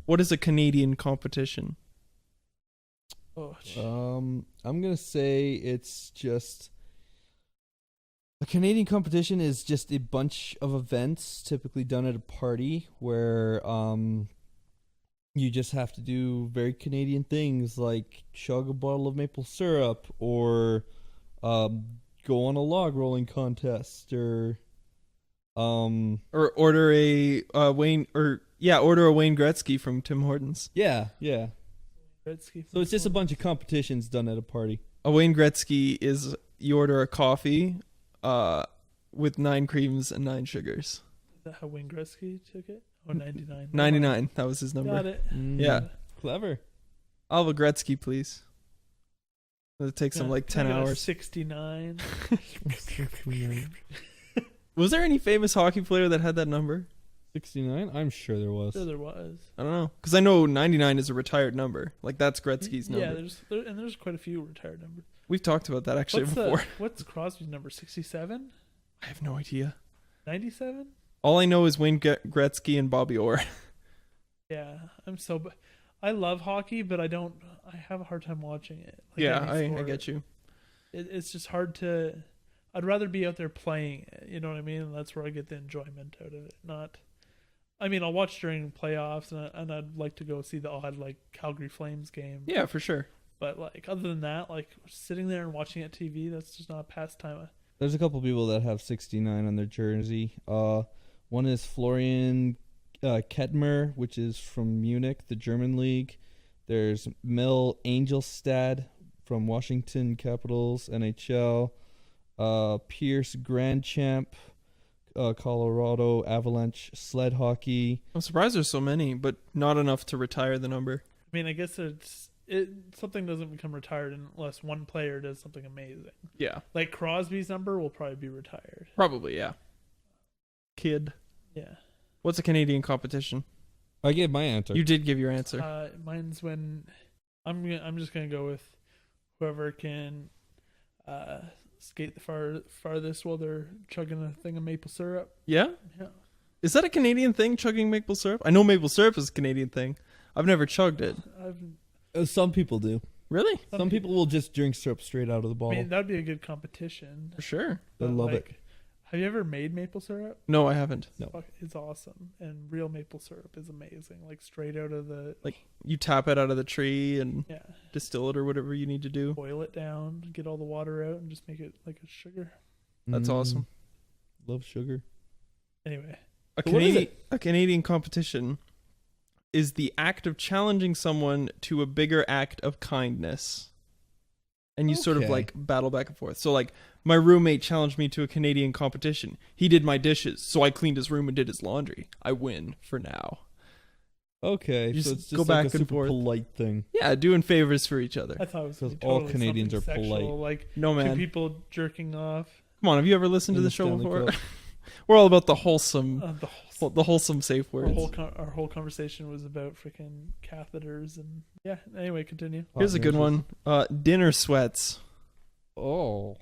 What is a Canadian competition? Oh, I'm gonna say it's just a Canadian competition is just a bunch of events typically done at a party where you just have to do very Canadian things like chug a bottle of maple syrup or go on a log rolling contest or order a Wayne Gretzky from Tim Hortons. yeah. Gretzky. So it's just a bunch of competitions done at a party. A Wayne Gretzky is you order a coffee with 9 creams and 9 sugars. Is that how Wayne Gretzky took it? Oh, 99. 99. That was his number. Got it. Yeah. Clever. I'll have a Gretzky, please. It takes him like 10 I got a hours. 69. Was there any famous hockey player that had that number? 69? I'm sure there was. Sure there was. I don't know. Because I know 99 is a retired number. Like, that's Gretzky's number. Yeah, there's quite a few retired numbers. We've talked about that actually before. What's Crosby's number? 67? I have no idea. 97? All I know is Wayne Gretzky and Bobby Orr. Yeah, I love hockey, but I have a hard time watching it. Like Yeah, any I sport. get you. It's just hard to. I'd rather be out there playing it. You know what I mean? And that's where I get the enjoyment out of it. Not. I mean, I'll watch during playoffs, and I'd like to go see the odd like Calgary Flames game. Yeah, for sure. But like other than that, like sitting there and watching it TV, that's just not a pastime. There's a couple people that have 69 on their jersey. One is Florian Kettmer, which is from Munich, the German league. There's Mel Angelstad from Washington Capitals, NHL. Pierce Grandchamp, Colorado Avalanche sled hockey. I'm surprised there's so many, but not enough to retire the number. I mean, I guess something doesn't become retired unless one player does something amazing. Yeah. Like Crosby's number will probably be retired. Probably, yeah. Kid. Yeah. What's a Canadian competition? I gave my answer. You did give your answer. Mine's when I'm just gonna go with whoever can skate the farthest while they're chugging a thing of maple syrup. Yeah? Yeah. Is that a Canadian thing, chugging maple syrup? I know maple syrup is a Canadian thing. I've never chugged it. Some people do. Really? Some people will just drink syrup straight out of the I bottle. mean, that'd be a good competition. For sure. They But, love like, it. Have you ever made maple syrup? No, I haven't. No. It's awesome, and real maple syrup is amazing. Like straight out of the You tap it out of the tree and yeah. distill it or whatever you need to do. Boil it down, get all the water out, and just make it like a sugar. That's awesome. Love sugar. Anyway, So what is A Canadian competition is the act of challenging someone to a bigger act of kindness. And you sort of Okay. like battle back and forth. So like My roommate challenged me to a Canadian competition. He did my dishes, so I cleaned his room and did his laundry. I win for now. Okay, You so just it's just go like back a and super forth. polite thing. Yeah, doing favors for each other. I thought it was Because totally all Canadians something are sexual, polite. like No, two man. people jerking off. Come on, have you ever listened to In the the show Stanley before? Cup. We're all about the wholesome, The the wholesome safe our words. whole conversation was about freaking catheters and yeah. Anyway, continue. Here's a good one. Dinner sweats. Oh,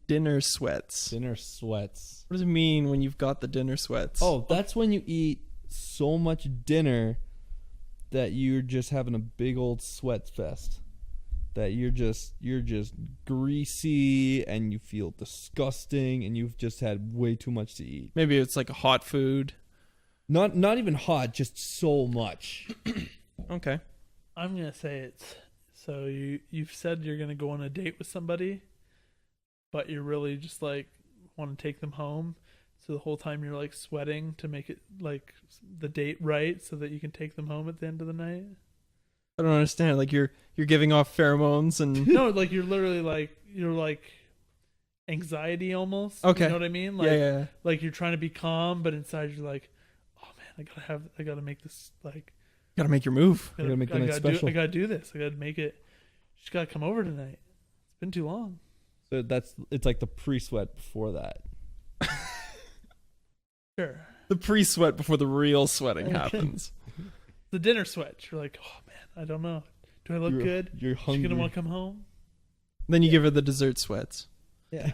Dinner sweats. dinner sweats. What does it mean when you've got the dinner sweats? Oh, that's when you eat so much dinner that you're just having a big old sweat fest. That you're just greasy and you feel disgusting and you've just had way too much to eat. Maybe it's like a hot food. Not even hot, just so much. Okay. I'm gonna say it's so you've said you're gonna go on a date with somebody, but you're really just like want to take them home. So the whole time you're like sweating to make it like the date right, so that you can take them home at the end of the night. I don't understand. Like you're giving off pheromones and No, like you're literally like anxiety almost. Okay. You know what I mean? Like, yeah. like you're trying to be calm, but inside you're like, oh man, I gotta make this like. Gotta make your move. I gotta make the night special. I gotta do this. I gotta make it. She's gotta come over tonight. It's been too long. So it's like the pre-sweat before that. Sure. The pre-sweat before the real sweating happens. The dinner sweat. You're like, oh man, I don't know. Do I look good? You're Is she hungry. gonna want to come home? Then you give her the dessert sweats. Yeah.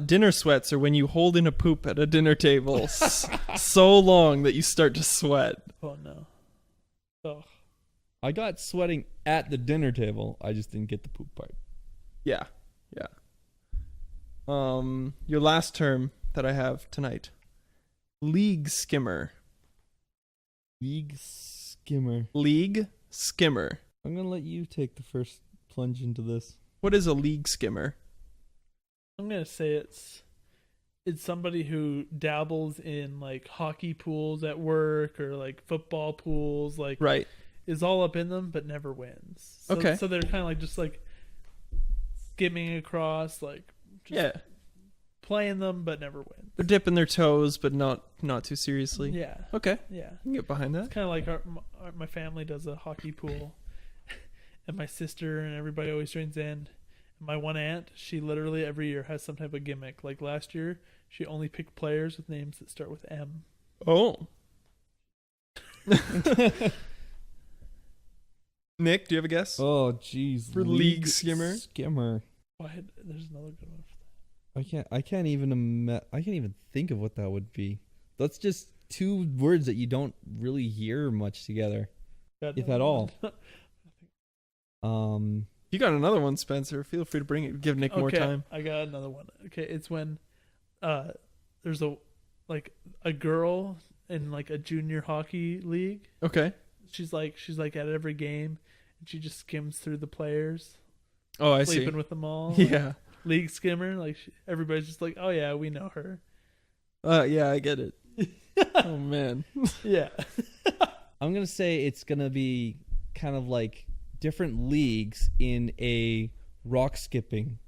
Dinner sweats are when you hold in a poop at a dinner table so long that you start to sweat. Oh no. Oh. I got sweating at the dinner table. I just didn't get the poop part. Yeah. Your last term that I have tonight. League skimmer. League skimmer. League skimmer. I'm gonna let you take the first plunge into this. What is a league skimmer? I'm gonna say it's somebody who dabbles in like hockey pools at work or like football pools, like Right. is all up in them but never wins. So, Okay. So they're kind of like just like skimming across, like just Yeah. playing them but never win. They're dipping their toes, but not too seriously. Yeah. Okay. Yeah. I can get behind that. It's kind of like my family does a hockey pool, and my sister and everybody always joins in. And my one aunt, she literally every year has some type of gimmick. Like last year, she only picked players with names that start with M. Oh. Nick, do you have a guess? Oh, jeez. For league skimmer? Skimmer. There's another good one. I can't even think of what that would be. That's just two words that you don't really hear much together, if at all. You got another one, Spencer. Feel free to bring it. Give Nick more time. I got another one. Okay, it's when there's a girl in like a junior hockey league. Okay. She's like at every game, and she just skims through the players, Oh, I sleeping see. with them all. Yeah. League skimmer. Like everybody's just like, oh yeah, we know her. Yeah, I get it. Oh man. Yeah. I'm gonna say it's gonna be kind of like different leagues in a rock skipping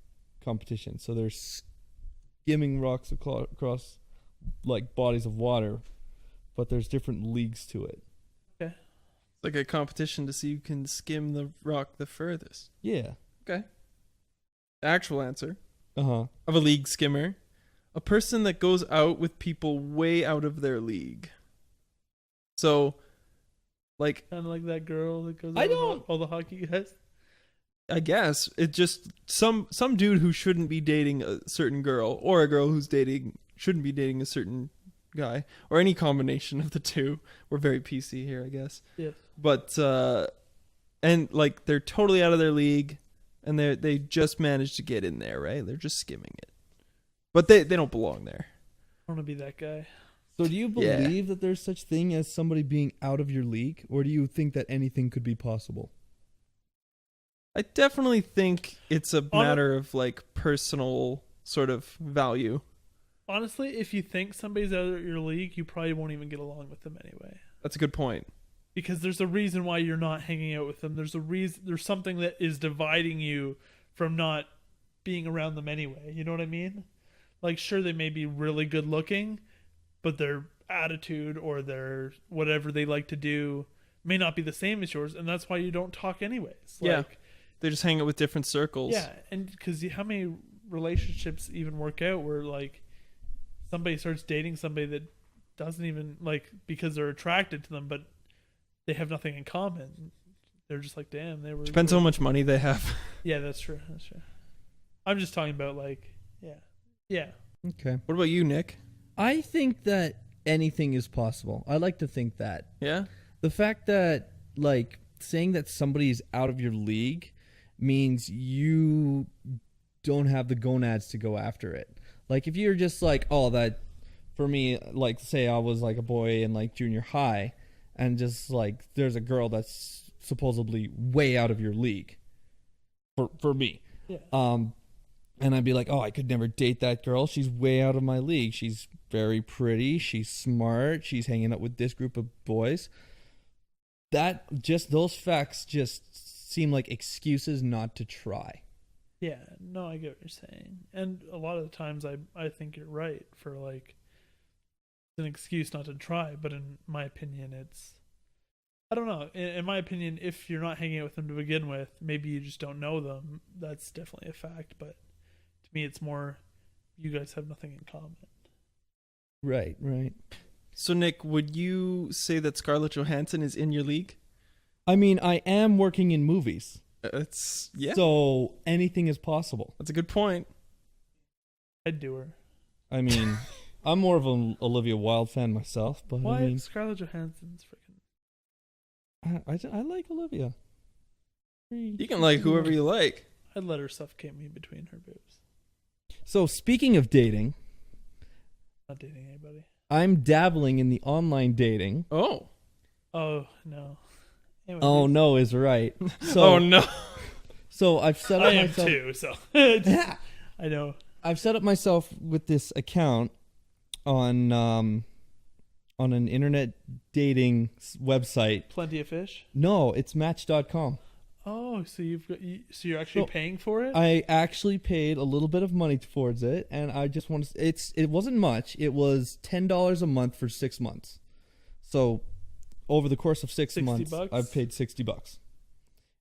competition. So they're skimming rocks across like bodies of water, but there's different leagues to it. It's like a competition to see who can skim the rock the furthest. Yeah. Okay. Actual answer Uh-huh. of a league skimmer: a person that goes out with people way out of their league. So, like, Kind of like that girl that goes I out with don't- all the hockey guys. I guess it just some dude who shouldn't be dating a certain girl, or a girl who's shouldn't be dating a certain guy, or any combination of the two. We're very PC here, I guess. Yes. But and like they're totally out of their league, and they just managed to get in there, right? They're just skimming it, but they don't belong there. I want to be that guy. So do you Yeah. believe that there's such thing as somebody being out of your league, or do you think that anything could be possible? I definitely think it's a matter of like personal sort of value. Honestly, if you think somebody's out of your league, you probably won't even get along with them anyway. That's a good point. Because there's a reason why you're not hanging out with them. There's something that is dividing you from not being around them anyway. You know what I mean? Like, sure, they may be really good looking, but their attitude or their whatever they like to do may not be the same as yours, and that's why you don't talk anyways. Yeah. Like, They just hang out with different circles. yeah, and because how many relationships even work out where like somebody starts dating somebody that doesn't even like because they're attracted to them, but they have nothing in common. They're just like, damn, they were. Depends how much money they have. Yeah, that's true. I'm just talking about like, yeah. Okay. What about you, Nick? I think that anything is possible. I like to think that. Yeah? The fact that, like, saying that somebody's out of your league means you don't have the gonads to go after it. Like, if you're just like, oh, that, for me, like, say I was like a boy in like junior high, and just like, there's a girl that's supposedly way out of your league. For me. Yeah. And I'd be like, oh, I could never date that girl. She's way out of my league. She's very pretty. She's smart. She's hanging out with this group of boys. Those facts just seem like excuses not to try. Yeah, no, I get what you're saying. And a lot of the times I think you're right for like it's an excuse not to try, but in my opinion it's I don't know. In my opinion, if you're not hanging out with them to begin with, maybe you just don't know them. That's definitely a fact, but to me it's more you guys have nothing in common. Right. So, Nick, would you say that Scarlett Johansson is in your league? I mean, I am working in movies. Yeah. So anything is possible. That's a good point. I'd do her. I mean, I'm more of an Olivia Wilde fan myself, but Why I mean, Scarlett Johansson's freaking I like Olivia. You can like whoever you like. I'd let her suffocate me between her boobs. So speaking of dating, Not dating anybody. I'm dabbling in the online dating. Oh. Oh no. Anyway, Oh no is right. So, Oh, no. So I've set I up am myself. too, so I know. I've set up myself with this account on an internet dating website. Plenty of fish. No, it's Match.com. Oh, so so you're actually So, paying for it? I actually paid a little bit of money towards it, and I just want to. It wasn't much. It was $10 a month for 6 months. So over the course of 6 months, $60? I've paid $60,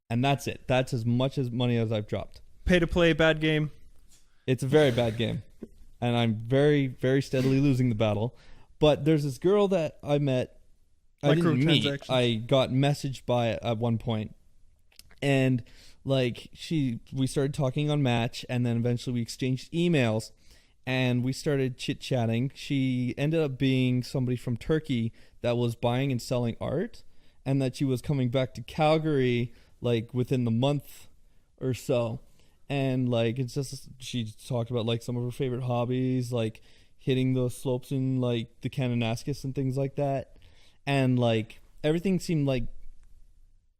and that's it. That's as much as money as I've dropped. Pay to play, bad game. It's a very bad game, and I'm very, very steadily losing the battle. But there's this girl that I met. I didn't meet. Microtransactions. I got messaged by at one point, and like we started talking on Match, and then eventually we exchanged emails, and we started chit chatting. She ended up being somebody from Turkey that was buying and selling art, and that she was coming back to Calgary like within the month or so. And like it's just she talked about like some of her favorite hobbies, like hitting those slopes in like the Kananaskis and things like that. And like everything seemed like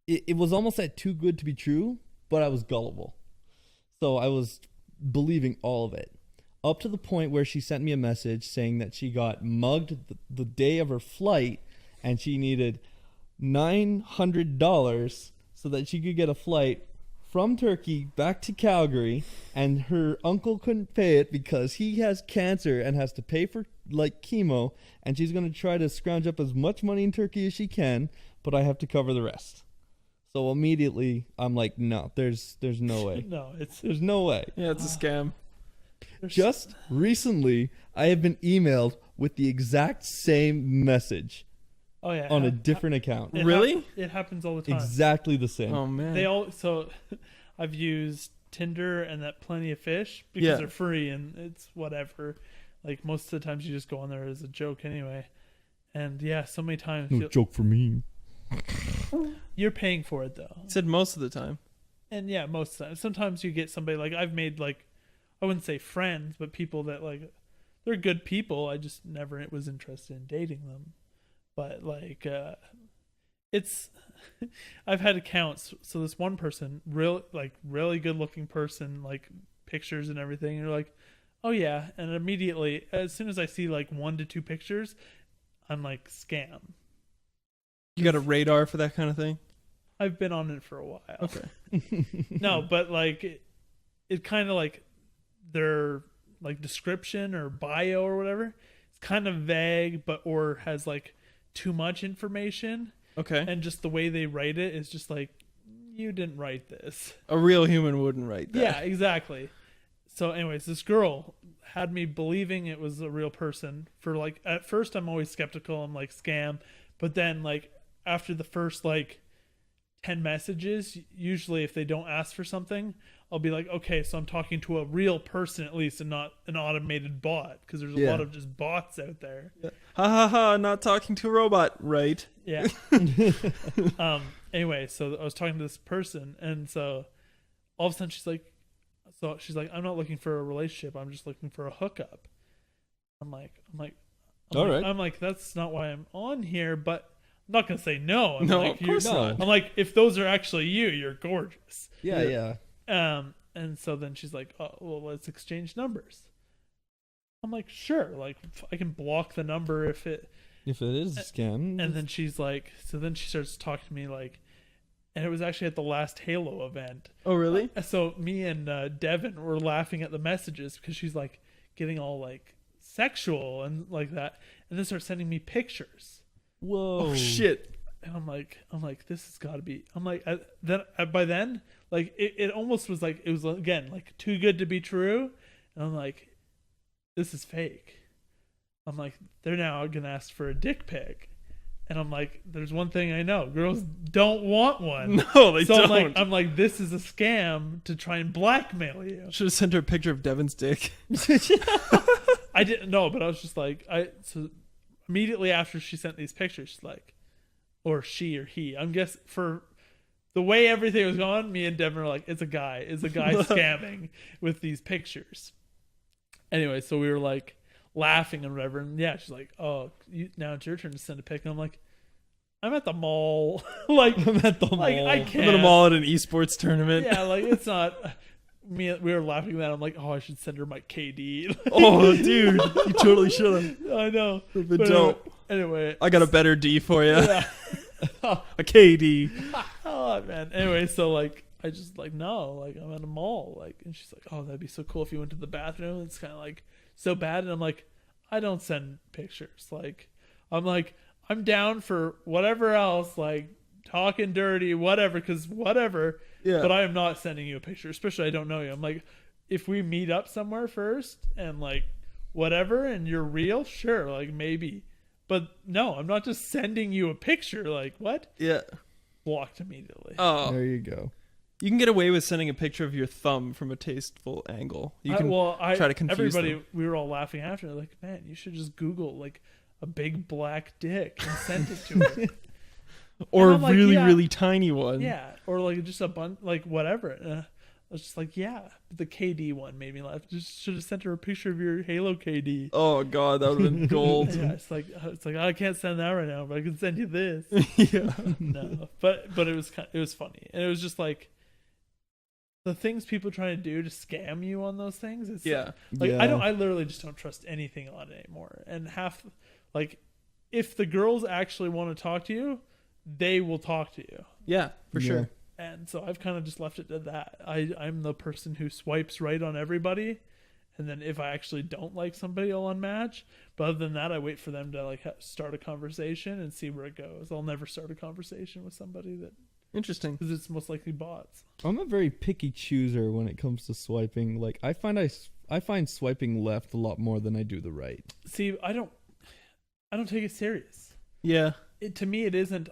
it was almost that too good to be true, but I was gullible. So I was believing all of it. Up to the point where she sent me a message saying that she got mugged the day of her flight and she needed $900 so that she could get a flight from Turkey back to Calgary, and her uncle couldn't pay it because he has cancer and has to pay for like chemo, and she's going to try to scrounge up as much money in Turkey as she can, but I have to cover the rest. So immediately I'm like, no, there's no way. No, There's no way. Yeah, it's a scam. Just recently, I have been emailed with the exact same message oh yeah, on a different account. Really? It happens all the time. Exactly the same. Oh, man. They all so I've used Tinder and that Plenty of Fish because Yeah. they're free and it's whatever. Like most of the times you just go on there as a joke anyway. And yeah, so many times No joke for me. you're paying for it though. said most of the time. And yeah, most of the time. Sometimes you get somebody like I've made like I wouldn't say friends, but people that like they're good people. I just never was interested in dating them. But like it's I've had accounts. So this one person, really good looking person, like pictures and everything. And you're like, oh yeah. And immediately, as soon as I see like 1 to 2 pictures, I'm like, scam. You got a radar for that kind of thing? I've been on it for a while. Okay. No, but like it kind of like their like description or bio or whatever, it's kind of vague, but or has like too much information. Okay. And just the way they write it is just like, you didn't write this. A real human wouldn't write that. Yeah, exactly. So anyways, this girl had me believing it was a real person for like, at first I'm always skeptical. I'm like, scam. But then like after the first like 10 messages, usually if they don't ask for something, I'll be like, okay, so I'm talking to a real person at least and not an automated bot, because there's a lot of just bots out there. Yeah. Ha ha ha, not talking to a robot, right? Yeah. Anyway, so I was talking to this person, and so all of a sudden she's like, I'm not looking for a relationship, I'm just looking for a hookup. I'm like, that's not why I'm on here, but I'm not gonna say no. No, like, of course not. I'm like, if those are actually you, you're gorgeous. Yeah. And so then she's like, oh, well, let's exchange numbers. I'm like, sure, like I can block the number if it is a scam. And then she's like, so then she starts talking to me like, and it was actually at the last Halo event. Oh, really? So me and Devin were laughing at the messages because she's like getting all like sexual and like that, and then starts sending me pictures. Whoa. Oh shit. And I'm like, this has got to be. I'm like, by then, like it almost was like, it was again like too good to be true, and I'm like, this is fake. I'm like, they're now gonna ask for a dick pic, and I'm like, there's one thing I know: girls don't want one. No, they so don't. I'm like, this is a scam to try and blackmail you. Should have sent her a picture of Devin's dick. I didn't know, but I was just like, so immediately after she sent these pictures, she's like, or she or he, I'm guessing for the way everything was going, me and Devin were like, it's a guy scamming with these pictures. Anyway, so we were like laughing and whatever, and yeah, she's like, oh, now it's your turn to send a pic, and I'm like, I'm at the mall. Like, I'm at the mall. I can't. I'm at a mall at an esports tournament. Yeah, like it's not me. We were laughing at that. I'm like, oh, I should send her my KD. Oh, dude, you totally should have. I know. But dope. Anyway, I got a better D for you. yeah. A KD. Oh man. Anyway, so like I just like, no, like I'm at a mall, like, and she's like, oh, that'd be so cool if you went to the bathroom. It's kind of like so bad, and I'm like, I don't send pictures. Like, I'm down for whatever else, like talking dirty, whatever, because whatever. Yeah. But I am not sending you a picture, especially I don't know you. I'm like, if we meet up somewhere first and like whatever, and you're real, sure, like maybe. But no, I'm not just sending you a picture. Like, what? Yeah. Blocked immediately. Oh. There you go. You can get away with sending a picture of your thumb from a tasteful angle. You can try to confuse everybody. them. We were all laughing after, like, man, you should just Google like a big black dick and send it to her. Or a like, really, yeah. really tiny one. Yeah, or like just a bunch, like whatever. I was just like, yeah, the KD one made me laugh. Just should have sent her a picture of your Halo KD. Oh god, that would have been gold. Yeah, it's like I can't send that right now, but I can send you this. Yeah. No, but it was funny, and it was just like the things people try to do to scam you on those things. It's Yeah. like Yeah. I literally just don't trust anything on it anymore. And like if the girls actually want to talk to you, they will talk to you. Yeah, for Yeah. sure. And so I've kind of just left it at that. I'm the person who swipes right on everybody, and then if I actually don't like somebody, I'll unmatch. But other than that, I wait for them to like start a conversation and see where it goes. I'll never start a conversation with somebody that, Interesting. because it's most likely bots. I'm a very picky chooser when it comes to swiping. Like I find swiping left a lot more than I do the right. See, I don't take it serious. Yeah. To me, it isn't.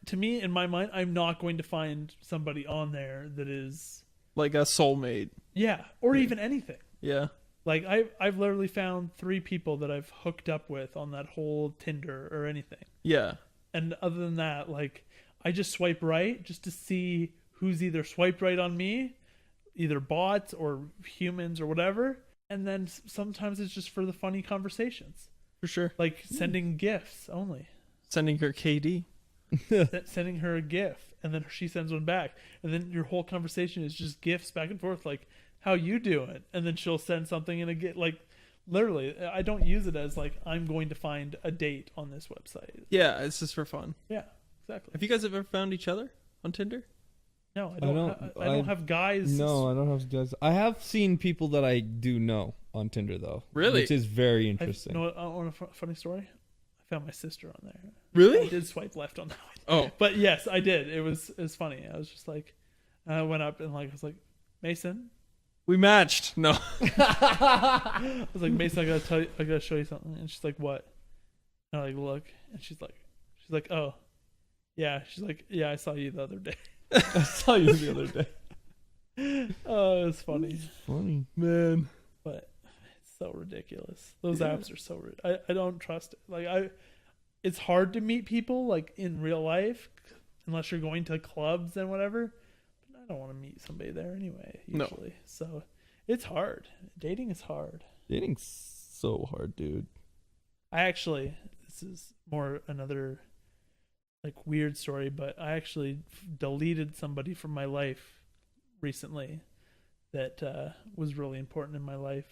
To me, in my mind, I'm not going to find somebody on there that is Like a soulmate. yeah, or even anything. Yeah. Like I've literally found 3 people that I've hooked up with on that whole Tinder or anything. Yeah. And other than that, like I just swipe right just to see who's either swiped right on me, either bots or humans or whatever. And then sometimes it's just for the funny conversations, For sure. like sending gifts only. Sending her KD. Sending her a GIF, and then she sends one back, and then your whole conversation is just GIFs back and forth, like how you doing, and then she'll send something in a GIF. Like literally, I don't use it as like I'm going to find a date on this website. Yeah, it's just for fun. Yeah, exactly. Have you guys ever found each other on Tinder? No, I I don't have guys. No, I don't have guys. I have seen people that I do know on Tinder though. Really? Which is very interesting. No, I want a funny story. I found my sister on there. I Really? did swipe left on that one. Oh, But yes, I did. It was funny. I was just like, I went up and like I was like, Mason. we matched. No. I was like, Mason, I gotta show you something. And she's like, what? And I like look, and she's like, oh, yeah. She's like, yeah, I saw you the other day. I saw you the other day. Oh, it was funny, Funny. Man. but it's so ridiculous. Those apps are so. I don't trust it. Like it's hard to meet people like in real life, unless you're going to clubs and whatever. But I don't want to meet somebody there anyway. Usually, No. So it's hard. Dating is hard. Dating's so hard, dude. This is more another like weird story, but I actually deleted somebody from my life recently that was really important in my life.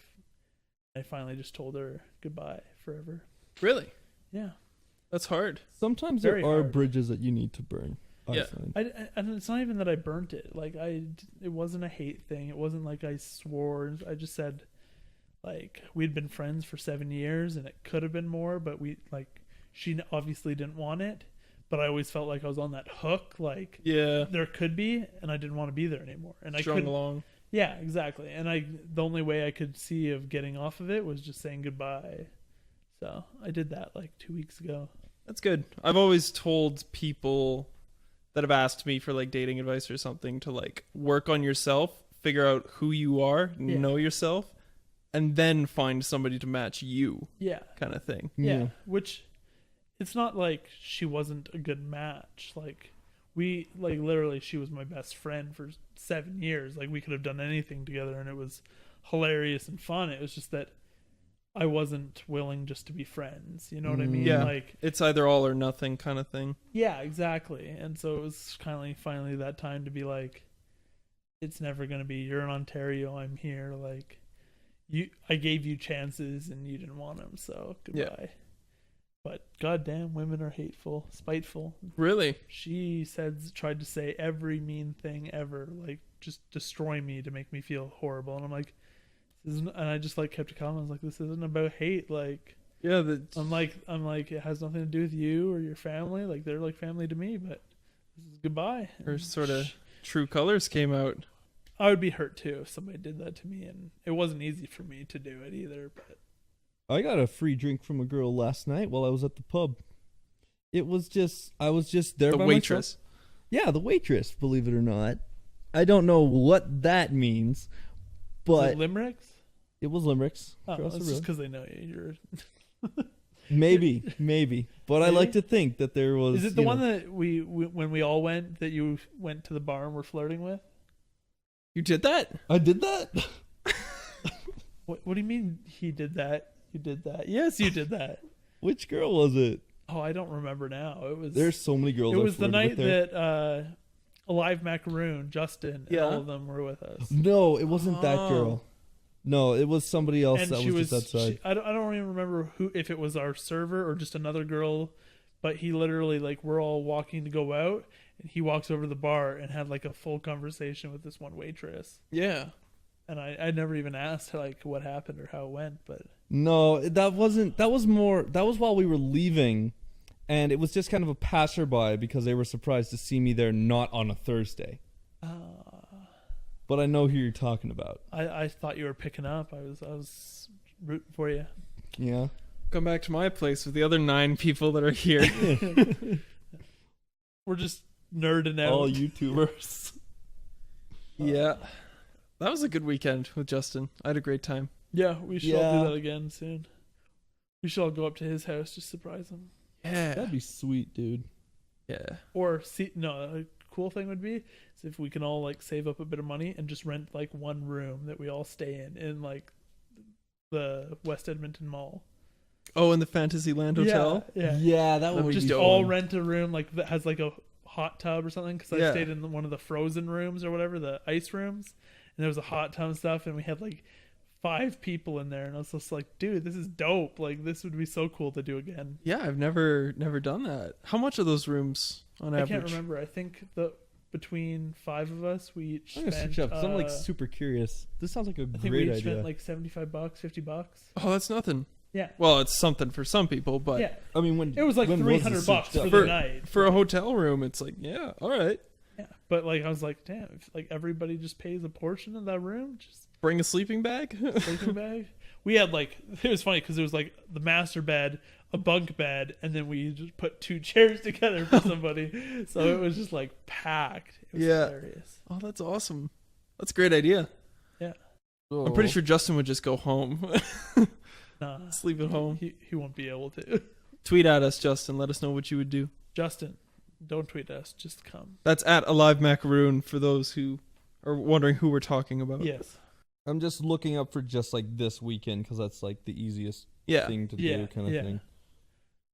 I finally just told her goodbye forever. Really? Yeah. That's hard. Sometimes Very there are hard. bridges that you need to burn. I Yeah. find. And it's not even that I burnt it. Like it wasn't a hate thing. It wasn't like I swore. I just said, like, we'd been friends for 7 years and it could have been more, but she obviously didn't want it. But I always felt like I was on that hook. Like, Yeah. there could be, and I didn't want to be there anymore. And I Strung couldn't. along. Yeah, exactly. And the only way I could see of getting off of it was just saying goodbye. So I did that like 2 weeks ago. That's good. I've always told people that have asked me for like dating advice or something to like work on yourself, figure out who you are, Yeah. know yourself, and then find somebody to match you, Yeah. kind of thing. Yeah. Which, it's not like she wasn't a good match. Like, literally, she was my best friend for 7 years. Like, we could have done anything together and it was hilarious and fun. It was just that I wasn't willing just to be friends. You know what I mean? Yeah. Like, It's either all or nothing kind of thing. yeah, exactly. And so it was kind of like finally that time to be like, it's never going to be, you're in Ontario, I'm here. Like, I gave you chances and you didn't want them. So goodbye. Yeah. But goddamn, women are hateful, spiteful. Really? She tried to say every mean thing ever, like just destroy me to make me feel horrible. And I'm like, and I just like kept it calm. I was like, this isn't about hate. Like, Yeah. I'm like, it has nothing to do with you or your family. Like, they're like family to me, but this is goodbye. Her And sort of true colors came out. I would be hurt too if somebody did that to me, and it wasn't easy for me to do it either. But I got a free drink from a girl last night while I was at the pub. I was just there The by waitress. myself. Yeah, the waitress, believe it or not. I don't know what that means, was but it limericks? it was limericks. Oh, across it's the just road. because they know you. Maybe. But I like to think that there was. Is it the one that we when we all went, that you went to the bar and were flirting with? You did that? I did that? What do you mean he did that? You did that? Yes, you did that. Which girl was it? Oh, I don't remember now. It was. There's so many girls. It I was the flirted night with there. that Alive Macaroon, Justin, and Yeah. all of them were with us. No, it wasn't that Oh. girl. No, it was somebody else And that she was just outside. I don't even remember if it was our server or just another girl, but he literally, like, we're all walking to go out, and he walks over to the bar and had like a full conversation with this one waitress. Yeah. And I never even asked like what happened or how it went, but No, that wasn't. That was while we were leaving, and it was just kind of a passerby because they were surprised to see me there, not on a Thursday. But I know who you're talking about. I thought you were picking up. I was rooting for you. Yeah. Come back to my place with the other 9 people that are here. We're just nerding out. All YouTubers. Yeah. That was a good weekend with Justin. I had a great time. Yeah, we should all Yeah. do that again soon. We should all go up to his house, just surprise him. Yeah. That'd be sweet, dude. Yeah. Or a cool thing would be is if we can all like save up a bit of money and just rent like one room that we all stay in like the West Edmonton Mall. Oh, in the Fantasyland Hotel? Yeah. that would Just be All fun. rent a room like that has like a hot tub or something, because I Yeah. stayed in one of the frozen rooms or whatever, the ice rooms, and there was a hot tub and stuff, and we had like 5 people in there, and I was just like, dude, this is dope. Like, this would be so cool to do again. Yeah, I've never done that. How much are those rooms on I average? can't remember. I think between 5 of us, we each I'm gonna spent. switch up 'cause I'm like super curious. This sounds like a I think we great each idea. spent like $75, $50. Oh, that's nothing. Yeah. Well, it's something for some people, but Yeah. I mean, when It was like when $300 this for switched the up? night. for a hotel room, it's like, yeah, all right. Yeah. But like I was like, damn, if like everybody just pays a portion of that room, just Bring a sleeping bag. sleeping bag. We had like, it was funny because it was like the master bed, a bunk bed, and then we just put 2 chairs together for somebody. So it was just like packed. It was Yeah. hilarious. Oh, that's awesome. That's a great idea. Yeah. I'm pretty sure Justin would just go home. Nah. Sleep at home. He won't be able to. Tweet at us, Justin. Let us know what you would do. Justin, don't tweet us. Just come. That's at Alive Macaroon for those who are wondering who we're talking about. Yes. I'm just looking up for just like this weekend because that's like the easiest Yeah. thing to Yeah, do, kind of yeah. thing.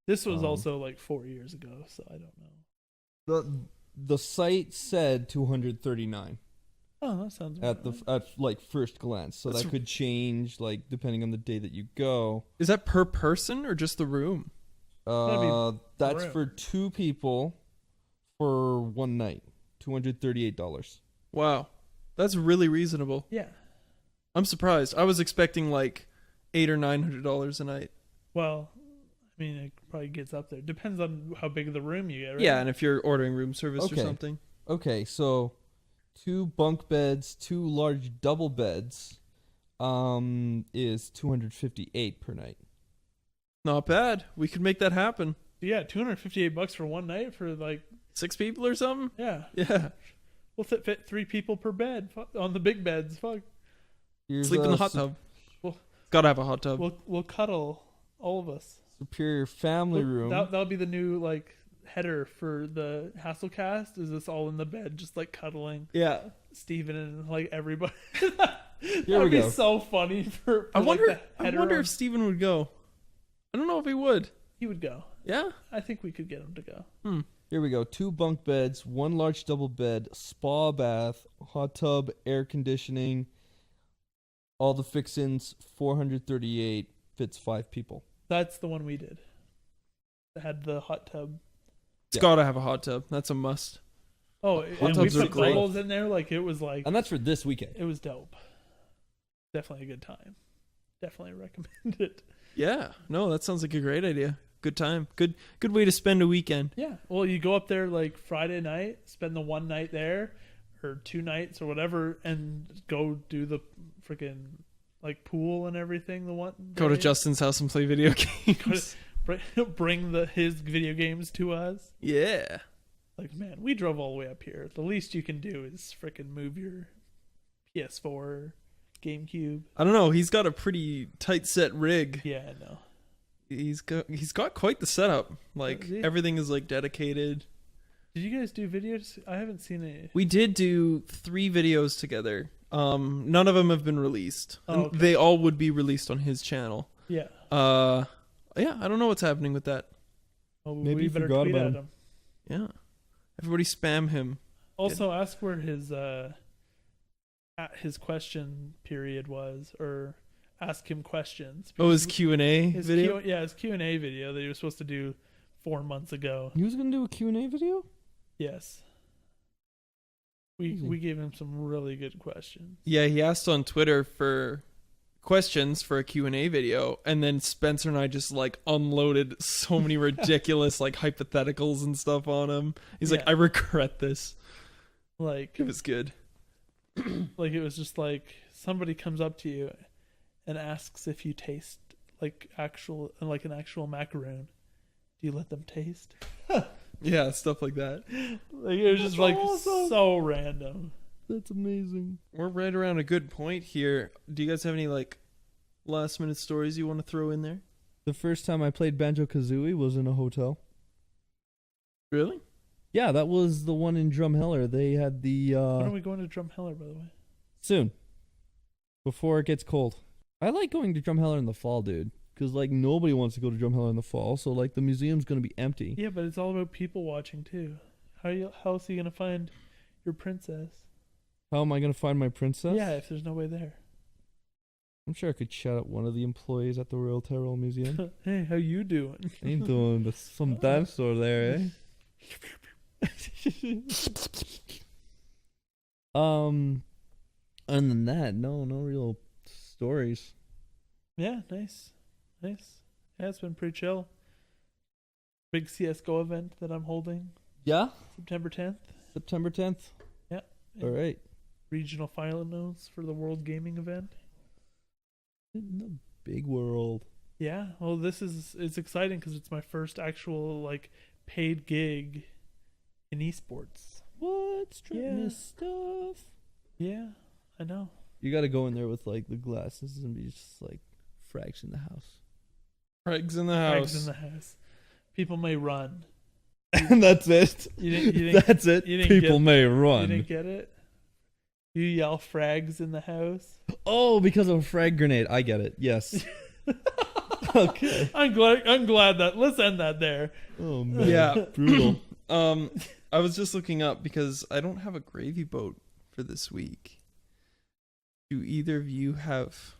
This was Um, also like 4 years ago, so I don't know. The site said 239 Oh, that sounds at the right. at like first glance, so That's- that could change like depending on the day that you go. Is that per person or just the room? That's room. for 2 people for one night, $238. Wow. That's really reasonable. Yeah. I'm surprised. I was expecting like $800 or $900 a night. Well, I mean, it probably gets up there. Depends on how big of the room you get, right? Yeah, and if you're ordering room service Okay. or something. Okay, so 2 bunk beds, 2 large double beds, is $258 per night. Not bad. We could make that happen. Yeah, $258 for one night for like, 6 people or something? yeah. Yeah. We'll fit 3 people per bed. Fuck, on the big beds. Fuck. Here's Sleep in the a hot tub. Well- Gotta have a hot tub. We'll cuddle, all of us. Superior family room. That'll be the new like header for the HastleCast. Is this all in the bed, just like cuddling Yeah. Steven and like everybody? Here That'd we be go. so funny for I like, wonder the I header wonder on- if Steven would go. I don't know if he would. he would go. Yeah? I think we could get him to go. Here we go. 2 bunk beds, 1 large double bed, spa bath, hot tub, air conditioning, all the fixins, $438, fits 5 people. That's the one we did. It had the hot tub. It's Yeah. gotta have a hot tub. That's a must. Oh, Hot and we tubs are put great. doubles in there. Like it was like And that's for this weekend. it was dope. Definitely a good time. Definitely recommend it. Yeah. No, that sounds like a great idea. Good time. Good way to spend a weekend. Yeah. Well, you go up there like Friday night, spend the one night there, or 2 nights or whatever, and go do the freaking like pool and everything. The one Go to day. Justin's house and play video games. bring his video games to us. Yeah. Like, man, we drove all the way up here. The least you can do is freaking move your PS4, GameCube. I don't know. He's got a pretty tight set rig. Yeah, I know. He's got quite the setup. Like Does he? everything is like dedicated. Did you guys do videos? I haven't seen it. We did do 3 videos together. None of them have been released. Oh, And okay. they all would be released on his channel. Yeah. Yeah, I don't know what's happening with that. Well, Maybe we you better forgot tweet about at him. him. Yeah. Everybody spam him. Also, ask where his question period was, or ask him questions. Oh, his Q&A His video? his Q&A video that he was supposed to do 4 months ago. He was going to do a Q&A video? Yes. Easy. We gave him some really good questions. Yeah, he asked on Twitter for questions for a Q&A video, and then Spencer and I just like unloaded so many ridiculous like hypotheticals and stuff on him. He's like, Yeah. I regret this. Like, It was good. like it was just like somebody comes up to you and asks if you taste like an actual macaroon. Do you let them taste? Yeah, stuff like that. Like it was just That's like awesome. so random. That's amazing. We're right around a good point here. Do you guys have any like last minute stories you want to throw in there? The first time I played Banjo-Kazooie was in a hotel. Really? Yeah, that was the one in Drumheller. They had the When are we going to Drumheller, by the way? soon, before it gets cold. I like going to Drumheller in the fall, dude, because like nobody wants to go to Drumheller in the fall, so like the museum's gonna be empty. Yeah, but it's all about people watching too. How else are you gonna find your princess? How am I gonna find my princess? Yeah, if there's nobody there. I'm sure I could shout out one of the employees at the Royal Tyrrell Museum. Hey, how you doing? Ain't doing some dinosaur there, eh? Other than that, no real stories. Yeah, nice. Yeah, it's been pretty chill. Big CS:GO event that I'm holding Yeah, September 10th. September 10th. Yeah. All right. Regional finals for the World Gaming event. In the big world. Yeah, well, it's exciting because it's my first actual like paid gig in esports. What? Trying Yeah. this stuff. Yeah, I know. You got to go in there with like the glasses and be just like frags in the house. Frags in the Frags house. in the house. People may run. And that's it. You didn't, That's it. you didn't People get- may you run. didn't get it? You yell frags in the house. Oh, because of a frag grenade. I get it. Yes. Okay. I'm glad that let's end that there. Oh man. Yeah. Brutal. I was just looking up because I don't have a gravy boat for this week. Do either of you have?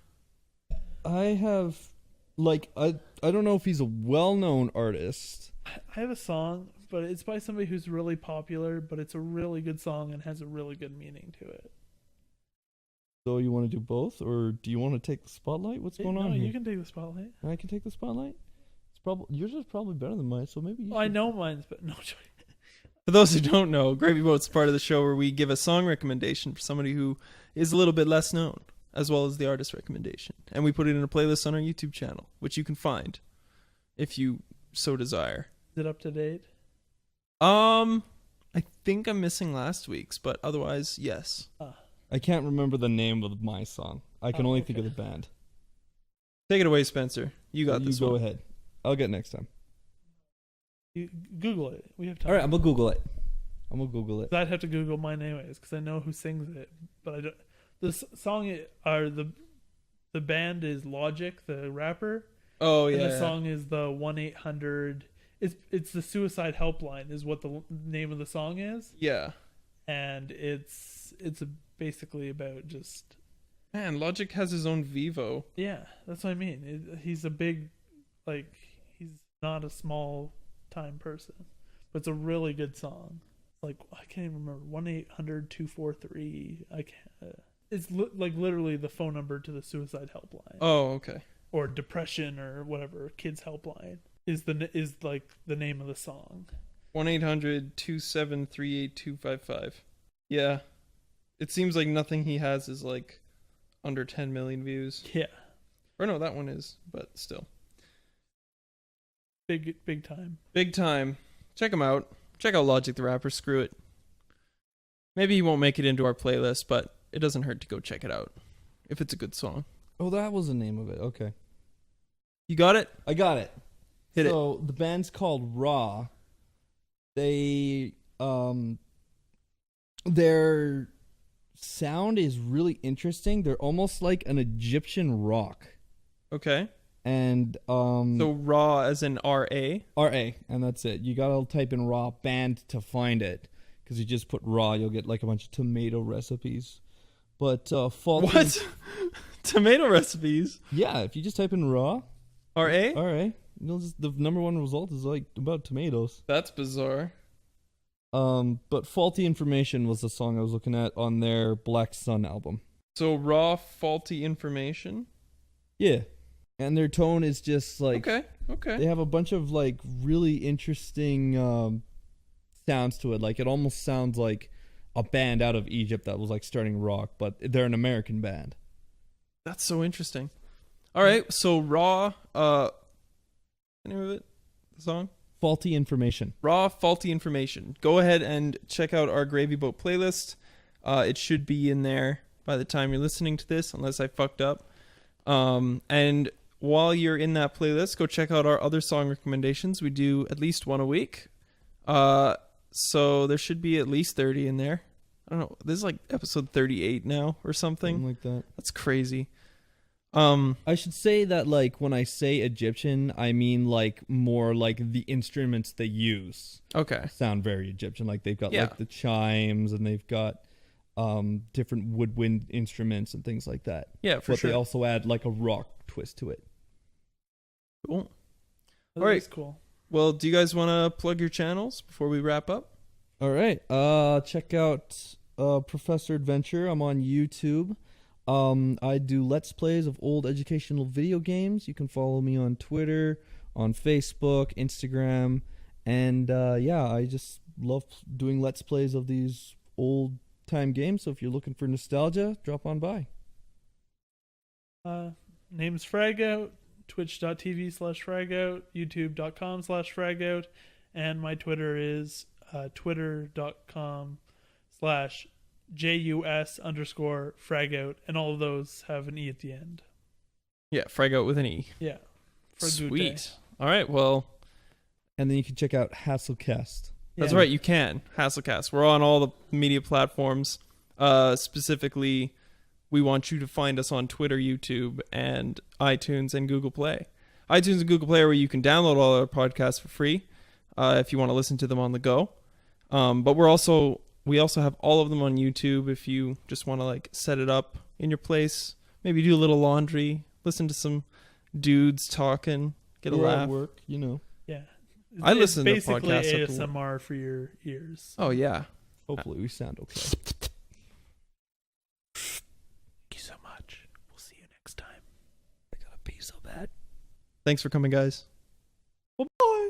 I have, like, I don't know if he's a well-known artist. I have a song, but it's by somebody who's really popular, but it's a really good song and has a really good meaning to it. So you want to do both, or do you want to take the spotlight? What's going on No, here? you can take the spotlight. I can take the spotlight. It's probably yours is probably better than mine, so maybe you. Well, I should- know mine's, but no. For those who don't know, Gravy Boat's part of the show where we give a song recommendation for somebody who is a little bit less known, as well as the artist recommendation, and we put it in a playlist on our YouTube channel, which you can find if you so desire. Is it up to date? I think I'm missing last week's, but otherwise, yes. I can't remember the name of my song. I can Oh, only think okay. of the band. Take it away, Spencer. You got this You go one. ahead. I'll get next time. You Google it. We have time. All right, I'm gonna Google it. I'd have to Google mine anyways because I know who sings it, but I don't. The song or the band is Logic, the rapper. Oh yeah. And the yeah. song is the 1-800. It's the suicide helpline is what the name of the song is, Yeah. and it's basically about just Man, Logic has his own Vivo. yeah. That's what I mean. He's a big, like he's not a small time person, but it's a really good song. Like I can't even remember 1-800-243. I can't. It's like literally the phone number to the suicide helpline. Oh, okay. Or depression or whatever kids helpline is like the name of the song. 1-800-273-8255. Yeah. It seems like nothing he has is like under 10 million views. Yeah, Or no, that one is, but still. big time. Big time. Check him out. Check out Logic the Rapper. Screw it. Maybe he won't make it into our playlist, but it doesn't hurt to go check it out if it's a good song. Oh, that was the name of it. Okay. You got it? I got it. Hit it. So the band's called Raw. They their sound is really interesting. They're almost like an Egyptian rock. Okay. And So raw as in RA? RA, and that's it. You gotta type in Raw band to find it, because you just put Raw, you'll get like a bunch of tomato recipes. But faulty. What? Tomato recipes? Yeah, if you just type in Raw, RA? RA, you'll just, the number one result is like about tomatoes. That's bizarre. But Faulty Information was the song I was looking at on their Black Sun album. So raw faulty information? Yeah. And their tone is just like Okay. they have a bunch of like really interesting sounds to it. Like it almost sounds like a band out of Egypt that was like starting rock, but they're an American band. That's so interesting. All right, so raw the name of it? The song? Faulty Information. Raw faulty information. Go ahead and check out our Gravy Boat playlist. It should be in there by the time you're listening to this, unless I fucked up. And while you're in that playlist, go check out our other song recommendations. We do at least one a week. So there should be at least 30 in there. I don't know. This is like episode 38 now or something. Something like that. That's crazy. I should say that like when I say Egyptian, I mean like more like the instruments they use Okay. sound very Egyptian. Like they've got Yeah. like the chimes and they've got different woodwind instruments and things like that. Yeah, for But sure. they also add like a rock twist to it. Cool. That All right. is cool. Well, do you guys want to plug your channels before we wrap up? All right. Check out Professor Adventure. I'm on YouTube. I do Let's Plays of old educational video games. You can follow me on Twitter, on Facebook, Instagram, and I just love doing Let's Plays of these old time games. So if you're looking for nostalgia, drop on by. Name's Fragoute, twitch.tv/Fragoute, youtube.com/Fragoute, and my Twitter is twitter.com/JUS_Fragoute, and all of those have an E at the end. Yeah, Fragoute with an E. Yeah. Fragoute. Sweet. All right, well. And then you can check out HastleCast. That's right, you can. HastleCast. We're on all the media platforms. Specifically, we want you to find us on Twitter, YouTube, and iTunes and Google Play. iTunes and Google Play are where you can download all our podcasts for free if you want to listen to them on the go. But we also have all of them on YouTube if you just want to like set it up in your place. Maybe do a little laundry, listen to some dudes talking, get a laugh. At work, you know. Yeah. I listen to basically podcasts at the ASMR for your ears. Oh, yeah. Hopefully we sound okay. Thank you so much. We'll see you next time. I gotta pee so bad. Thanks for coming, guys. Bye-bye.